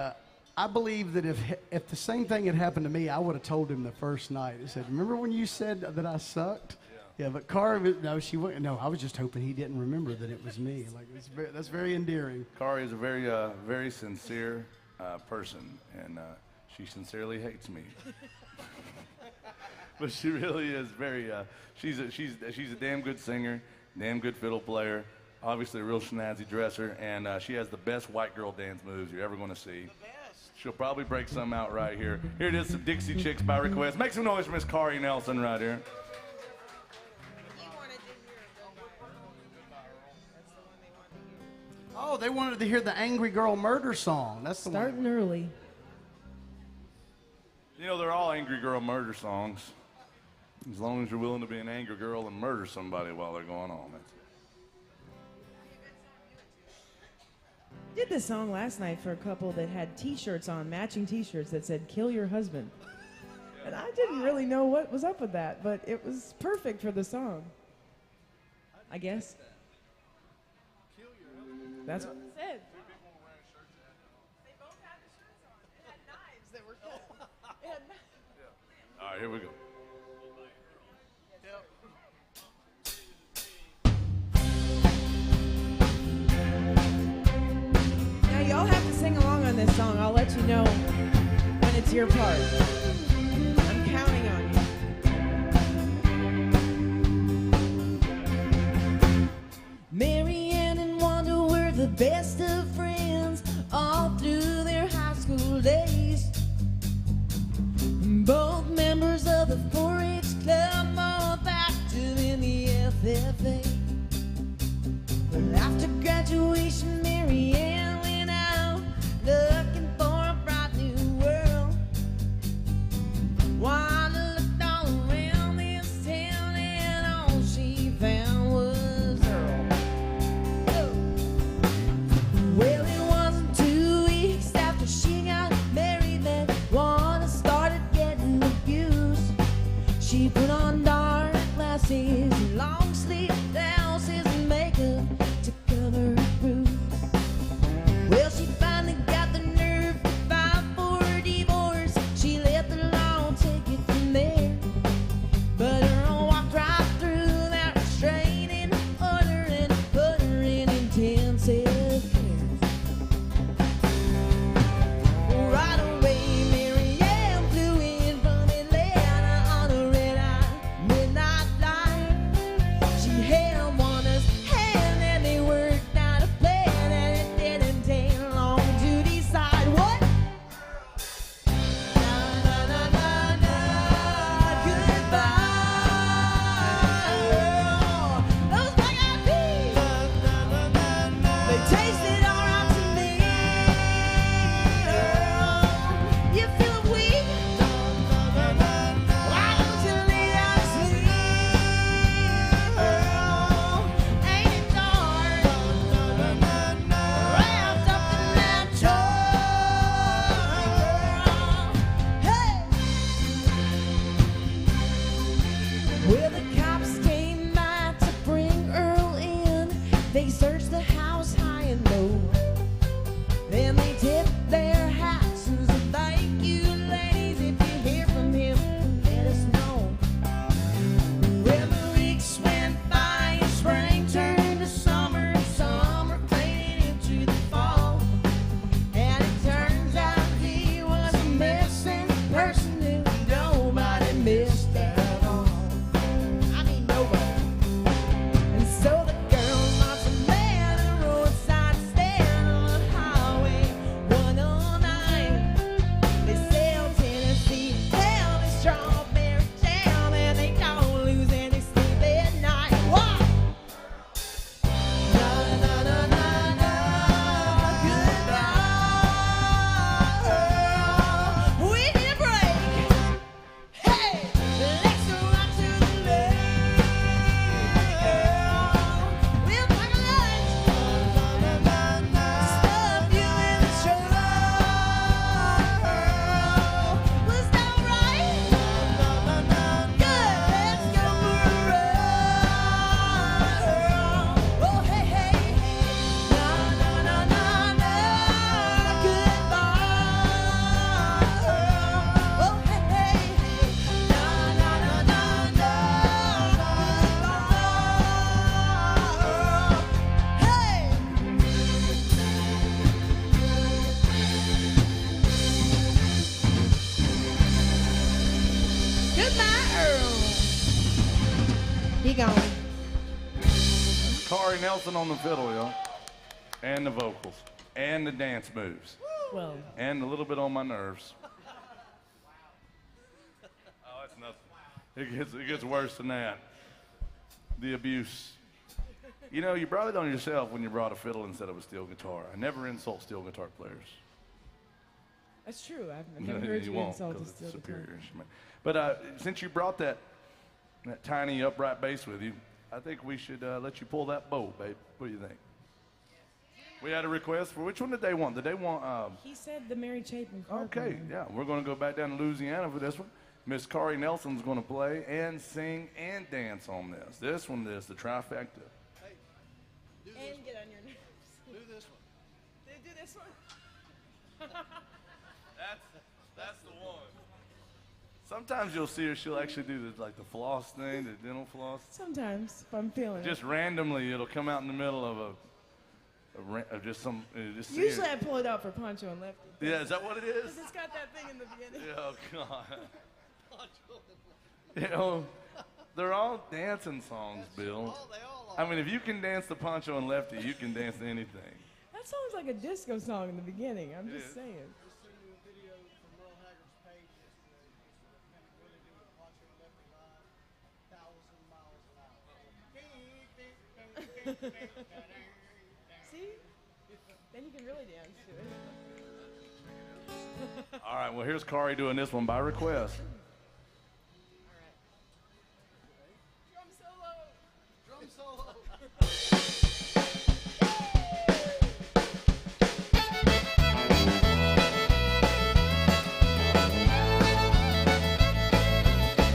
I believe that if the same thing had happened to me, I would have told him the first night. I said, "Remember when you said that I sucked?" Yeah, but Kari, no, she wouldn't. No, I was just hoping he didn't remember that it was me. Like that's very endearing. Kari is a very sincere person, and she sincerely hates me. But she really is very. She's a damn good singer, damn good fiddle player. Obviously, a real snazzy dresser, and she has the best white girl dance moves you're ever going to see. She'll probably break some out right here. Here it is, some Dixie Chicks by request. Make some noise for Miss Kari Nelson right here. Oh, they wanted to hear the Angry Girl Murder song. That's the Starting one. early. You know, they're all angry girl murder songs. As long as you're willing to be an angry girl and murder somebody while they're going on. That's it. Did this song last night for a couple that had T-shirts on, matching T-shirts that said "Kill Your Husband," and I didn't really know what was up with that, but it was perfect for the song. I guess. That's what it said. They both had the shirts on. It had knives that were cool. It had knives. All right, here we go. Now y'all have to sing along on this song. I'll let you know when it's your part. I'm counting on you. Mary Ann and Wanda were the best of friends all through their high school days. Both members of the 4-H club, both active in the FFA. But after graduation, Mary Ann went out looking for a bright new world. Wanda looked all around this town, and all she found was Earl. Well, it wasn't 2 weeks after she got married that Wanda started getting abused. She put on dark glasses and long sleeve blouses and makeup to cover her bruise. Well, she finally got the nerve to file for a divorce. They searched the house high and low. Then they tipped their hats and said, thank you, ladies. If you hear from him, let us know. Well, the weeks went by and spring turned to summer, and summer faded into the fall. And it turns out he was a missing person who nobody missed at all. I mean, nobody. And so the girls lost a man a roadside stand on Highway 109. They sail Tennessee, tell me strawberry jam, and they don't lose any sleep at night. Whoa! Na na na na na, goodbye. We need a break. Hey, let's go out to the lake. We'll pack a lunch, stuff you in the truck. Was that right? Good, let's go for a run. Oh, hey, hey, na na na na na, goodbye. Oh, hey, hey, na na na na na, goodbye. Hey. Goodbye, Earl. He gone. Corey Nelson on the fiddle, y'all. And the vocals. And the dance moves. Well, And a little bit on my nerves. Oh, that's nothing. It gets worse than that. The abuse. You know, you brought it on yourself when you brought a fiddle instead of a steel guitar. I never insult steel guitar players. that's true. I've never heard you won't, insult a 'cause it's steel guitar. superior instrument. But since you brought that tiny upright bass with you, I think we should let you pull that bow, babe. What do you think? We had a request for which one did they want? Did they want? He said the Mary Chapin Clark Okay, one. yeah, we're going to go back down to Louisiana for this one. Miss Corey Nelson's going to play and sing and dance on this. This one is the trifecta. And get on your nerves. Do this one. Do this one. That's the one. Sometimes you'll see her. She'll actually do the floss thing, the dental floss. Sometimes, if I'm feeling Just it. randomly, it'll come out in the middle of just some. Just see Usually her. I pull it out for Poncho and Lefty. Yeah, is that what it is? 'Cause it's got that thing in the beginning. Yeah, oh God. You know, they're all dancing songs, Bill. I mean, if you can dance the Poncho and Lefty, you can dance to anything. That sounds like a disco song in the beginning. I'm just is. saying. Just seen a video from Merle Haggard's page yesterday. Kind of really doing a Poncho and Lefty live, 1,000 miles an hour. See? Then you can really dance to it. All right, well, here's Corey doing this one by request. Drum solo. Drum solo.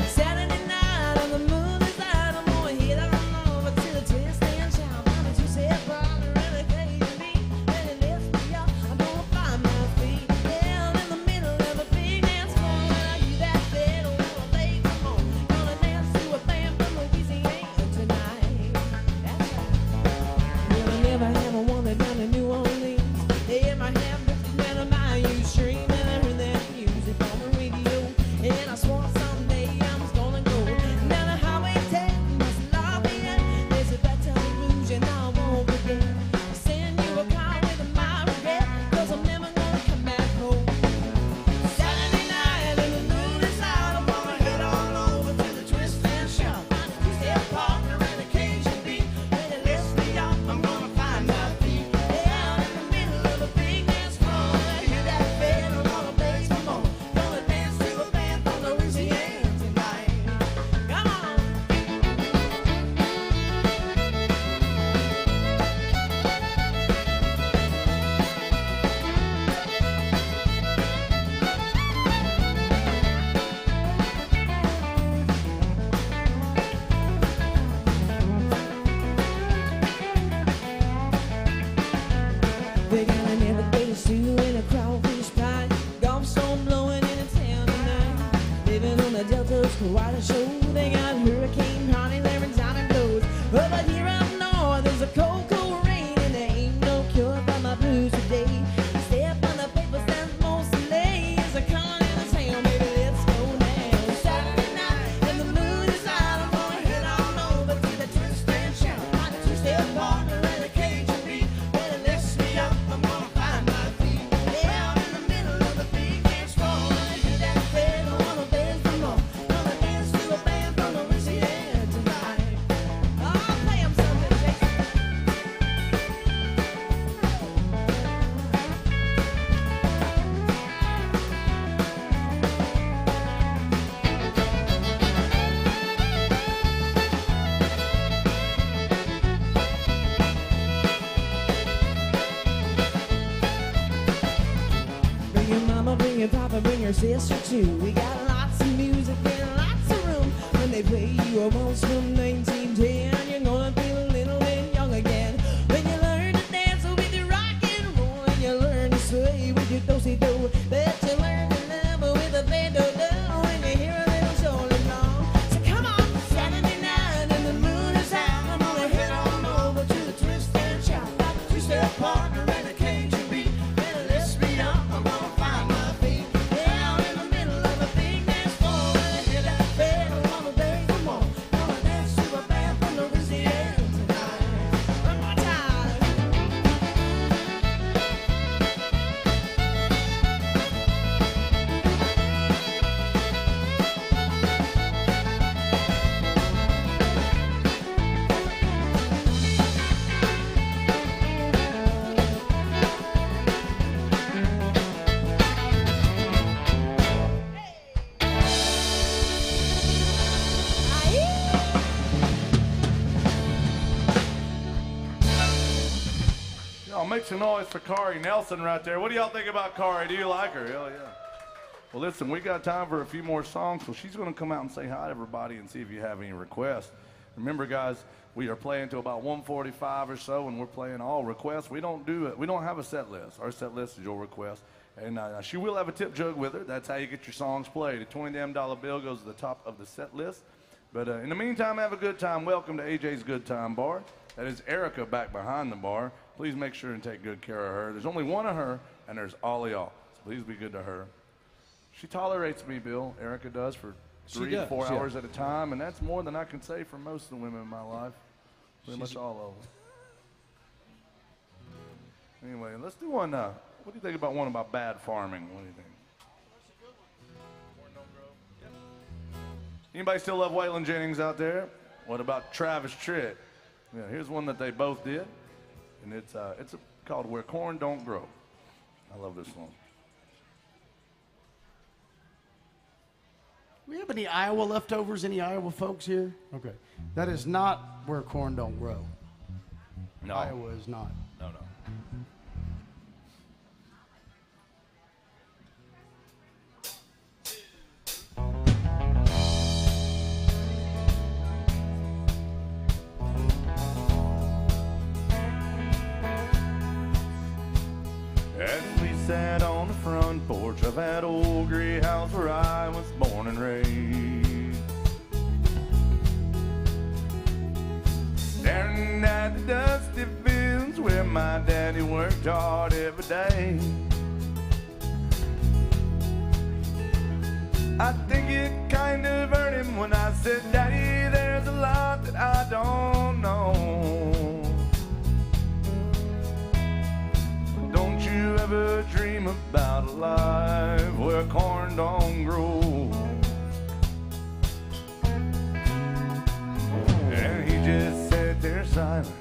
Saturday night and the moon is out. I'm gonna head on over to the twist and shout. Mommy, you said, brother, really crazy me. When it lifts me up, I'm gonna find my feet down in the middle of a big dance floor. When I hear that fiddle, gonna play come on. Gonna dance to a band from Louisiana tonight. That's right. Well, I never have a woman down in New Orleans. They might have when I'm by you streaming. I heard that music on the radio, and I swore someday I was gonna go down to They got hurricane party there and down and blows. Over here up north, there's a cold, cold rain, and there ain't no cure for my blues today. Step on the paper stands mostly as a con in the town, baby, let's go now. Saturday night, and the moon is out, I'm gonna head on over to the twist and shout. My two-step partner and the Cajun beat, when it lifts me up, I'm gonna find my feet. Down in the middle of the big dance floor, and I hear that bell, I wanna dance some more. Gonna dance to a band from Louisiana tonight. I'll play 'em something, Jason. Bring your mama, bring your papa, bring your sister too. We got lots of music and lots of room. When they play you a waltz from 1910, you're gonna feel a little bit young again. When you learn to dance with your rock and roll, and you learn to sway with your do-si-do, bet you learn to love with a bando-do when you hear a little shoulder blow. So come on, Saturday night and the moon is out, I'm gonna head on over to the twist and shout. Got the two-step partner and a Cajun beat, and it lifts me up, I'm gonna find my feet. Down in the middle of a big dance floor, and I hear that bell, I wanna dance some more. Gonna dance to a band from Louisiana tonight. One more time. Y'all make some noise for Kari Nelson right there. What do y'all think about Kari? Do you like her? Hell yeah. Well, listen, we got time for a few more songs, so she's going to come out and say hi to everybody and see if you have any requests. Remember, guys, we are playing till about 1:45 or so, and we're playing all requests. We don't have a set list. Our set list is your request. And she will have a tip jug with her. That's how you get your songs played. A $20 bill goes to the top of the set list. But in the meantime, have a good time. Welcome to AJ's Good Time Bar. That is Erica back behind the bar. Please make sure and take good care of her. There's only one of her, and there's all of y'all. So please be good to her. She tolerates me, Bill. Erica does for 3 to 4 hours at a time, and that's more than I can say for most of the women in my life. Pretty much all of them. Anyway, let's do one. What do you think about one about bad farming? What do you think? Anybody still love Waylon Jennings out there? What about Travis Tritt? Yeah, here's one that they both did, and it's called "Where Corn Don't Grow." I love this song. Do we have any Iowa leftovers? Any Iowa folks here? Okay. That is not where corn don't grow. No. Iowa is not. No. As we sat on the front porch of that old gray house where I was born and raised, staring at the dusty fields where my daddy worked hard every day, I think it kind of hurt him when I said, "Daddy, there's a lot that I don't know. Don't you ever dream about a life where corn don't grow?" And he just sat there silent,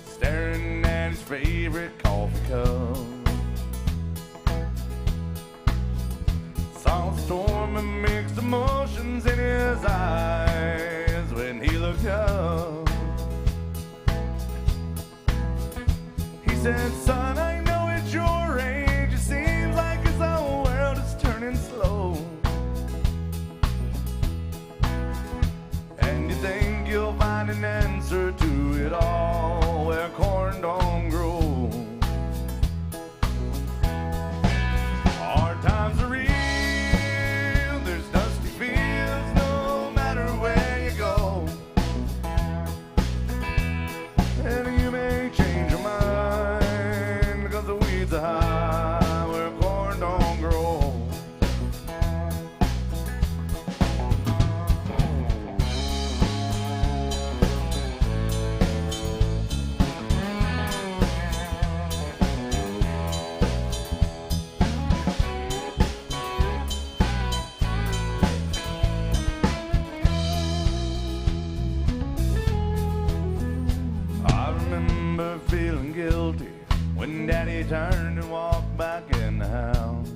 staring at his favorite coffee cup. Saw a storm of mixed emotions in his eyes when he looked up. He said, "Son, I know at your age it seems like this whole world is turning slow, and you think you'll find an answer to it all where corn don't grow. Hard times are real, there's dusty fields no matter where remember feeling guilty when Daddy turned and walked back in the house.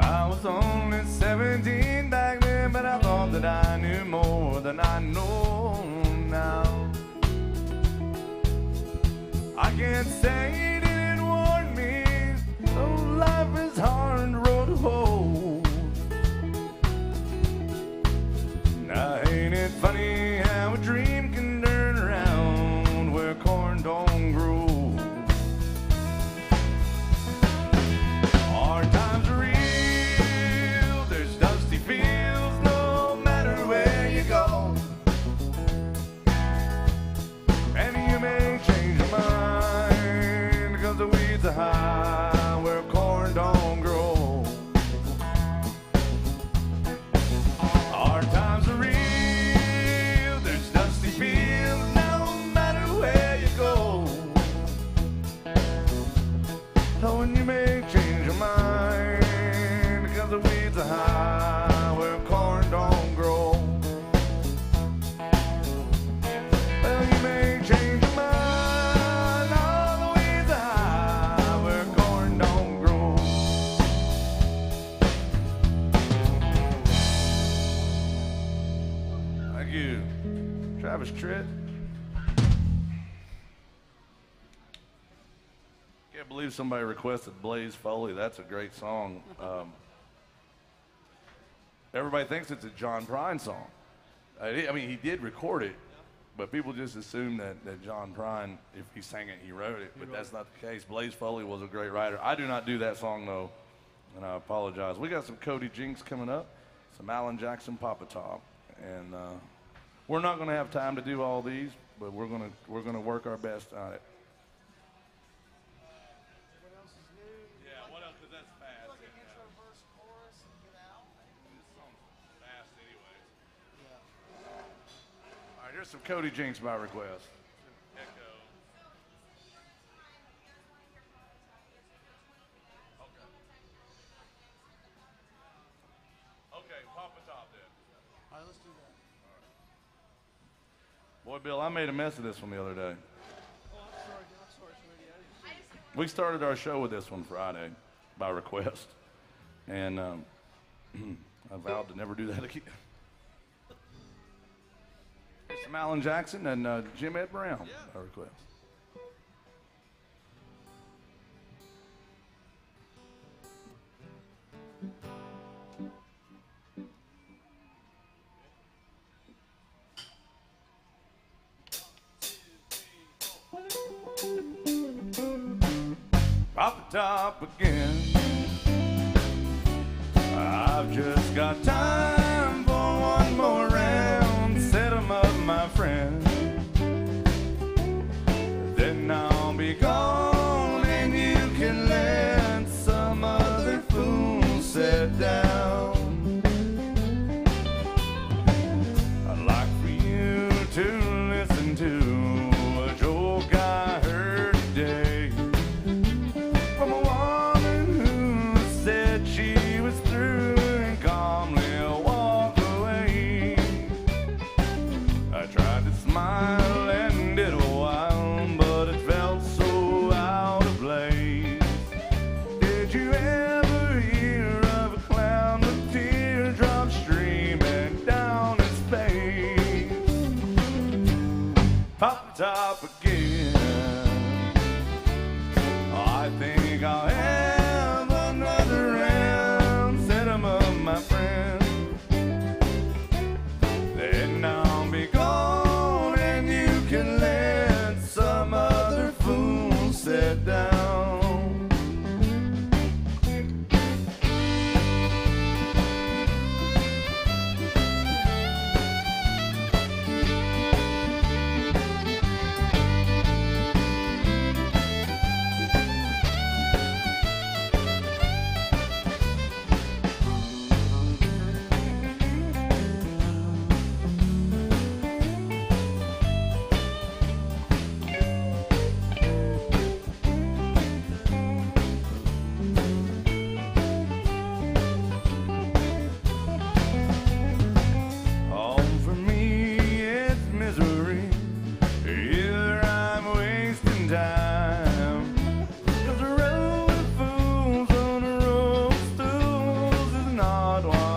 I was only 17 back then, but I thought that I knew more than I know now. I can't say he didn't warn me, though life is hard road to hoe. Now ain't it funny how a dream can turn around where corn don't grow? Hard times are real, there's dusty fields no matter where you go. And you may change your mind because the weeds are high where corn don't grow. Hard times are real, there's dusty fields no matter where you go. Oh, and you may change your mind because the weeds are high where corn don't grow. Well, you may change your mind, all the weeds are high where corn don't grow. Thank you. Travis Tritt. Can't believe somebody requested Blaze Foley. That's a great song. Everybody thinks it's a John Prine song. I mean, he did record it, but people just assume that John Prine, if he sang it, he wrote it. But that's not the case. Blaze Foley was a great writer. I do not do that song, though, and I apologize. We got some Cody Jinks coming up, some Alan Jackson Papa Top, and we're not going to have time to do all these, but we're gonna work our best on it. Yeah, what else? Because that's fast. Like an intro, verse, chorus, and get out. This song's fast anyways. All right, here's some Cody Jinks by request. Echo. Okay, Papa Top then. All right, let's do that. Boy, Bill, I made a mess of this one the other day. Oh, I'm sorry, sweetie. We started our show with this one Friday by request, and I vowed to never do that again. Here's some Alan Jackson and Jim Ed Brown by request. Pop the top again. I've just got time for one more round. Set 'em up, my friend. Then I'll be gone and you can let some other fool sit down. I'd like for you to listen to a joke I heard today from a woman who said she was through and calmly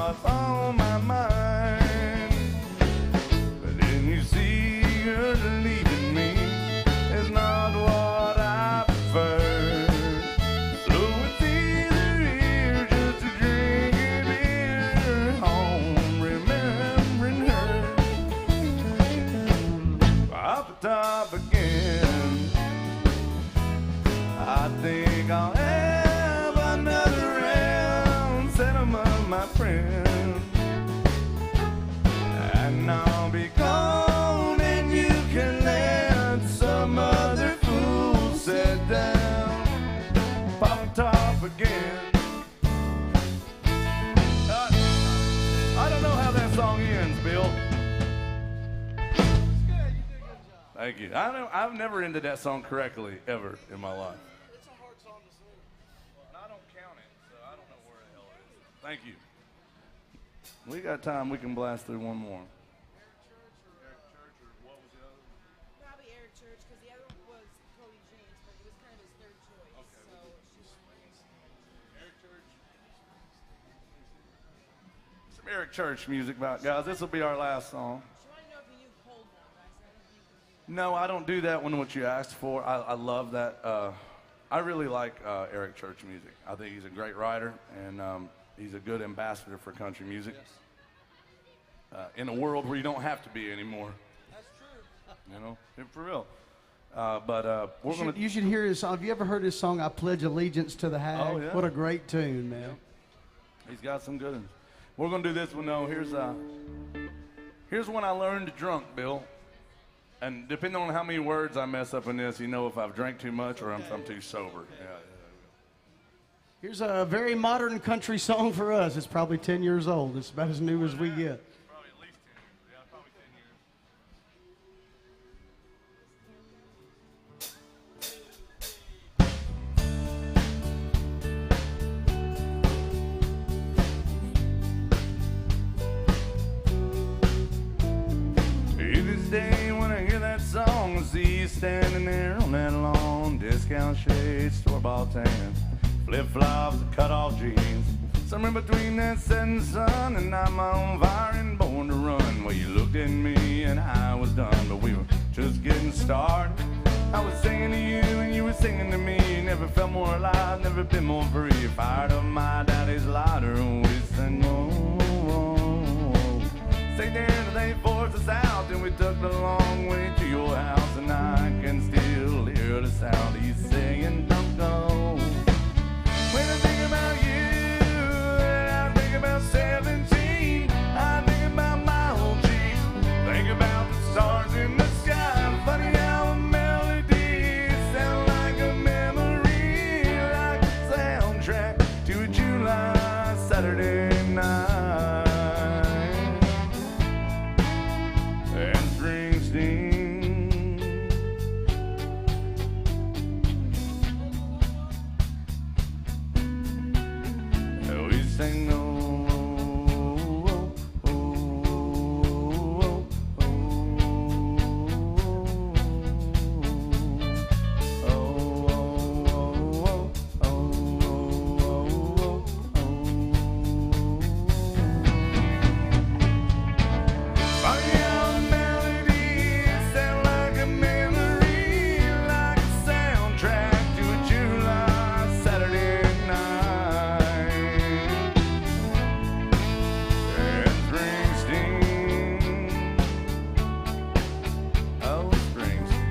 what's on my mind. But then you see her leaving me is not what I prefer. So it's either here just to drink a beer, home remembering her. Off the top again, I think I'll have another round, sentiment, my friend. And I'll be gone, and you can let some other fool sit down. Pop top again. I don't know how that song ends, Bill. Thank you. I've never ended that song correctly ever in my life. It's a hard song to sing. And I don't count it, so I don't know where the hell it is. Thank you. We got time. We can blast through one more. Eric Church or what was the other? Probably Eric Church, because the other one was Cody James, but it was kind of his third choice. Okay. Eric Church. Some Eric Church music, guys. This will be our last song. She wanted to know if you knew Cold One, but I said I don't think you do that. No, I don't do that one, what you asked for. I love that. I really like Eric Church music. I think he's a great writer, and he's a good ambassador for country music. In a world where you don't have to be anymore. That's true. You know, for real. But we're going to... You should hear his song. Have you ever heard his song, I Pledge Allegiance to the Hag? Oh, yeah. What a great tune, man. He's got some good ones. We're going to do this one, though. Here's one I learned drunk, Bill. And depending on how many words I mess up in this, you know if I've drank too much or I'm too sober. Yeah. Here's a very modern country song for us. It's probably 10 years old. It's about as new as we get. Probably at least 10 years. Yeah, probably 10 years. To this day, when I hear that song, I see you standing there on that lawn, discount shades, store-bought tan, flip-flops, cut-off jeans. Somewhere between that setting sun and I'm on fire and born to run. Well, you looked at me and I was done, but we were just getting started. I was singing to you and you were singing to me. Never felt more alive, never been more free. Fired up my daddy's lighter and we sang, oh, oh, oh. Stayed there till they forced us out, then we took the long way to your house, and I can still hear the sound of you saying, don't go. When I think about you, I think about 17. I think about my old Jeep. Think about the stars in the sky. Funny how a melody sounds like a memory, like a soundtrack to a July Saturday night. And Springsteen. We sing, oh, oh, oh, oh, oh, oh, oh, oh, funny how a melody sounds like a memory, like a soundtrack to a July Saturday night. And Springsteen, oh Springsteen.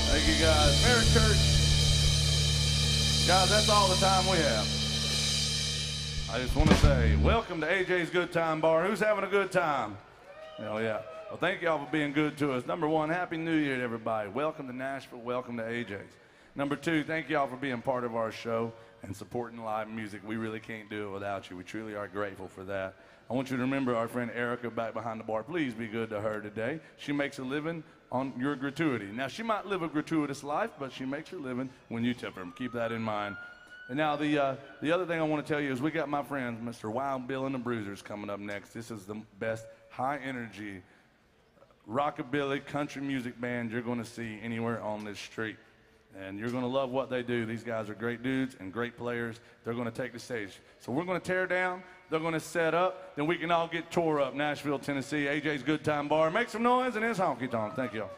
Thank you guys. Merry Church. Guys, that's all the time we have. I just want to say, welcome to AJ's Good Time Bar. Who's having a good time? Hell yeah. Well, thank y'all for being good to us. Number one, Happy New Year to everybody. Welcome to Nashville. Welcome to AJ's. Number two, thank y'all for being part of our show and supporting live music. We really can't do it without you. We truly are grateful for that. I want you to remember our friend Erica back behind the bar. Please be good to her today. She makes a living on your gratuity. Now, she might live a gratuitous life, but she makes her living when you tip her. Keep that in mind. And now the other thing I want to tell you is we got my friends, Mr. Wild Bill and the Bruisers, coming up next. This is the best high energy rockabilly country music band you're going to see anywhere on this street. And you're going to love what they do. These guys are great dudes and great players. They're going to take the stage. So we're going to tear down. They're going to set up. Then we can all get tore up. Nashville, Tennessee, AJ's Good Time Bar. Make some noise and it's honky tonk. Thank you all.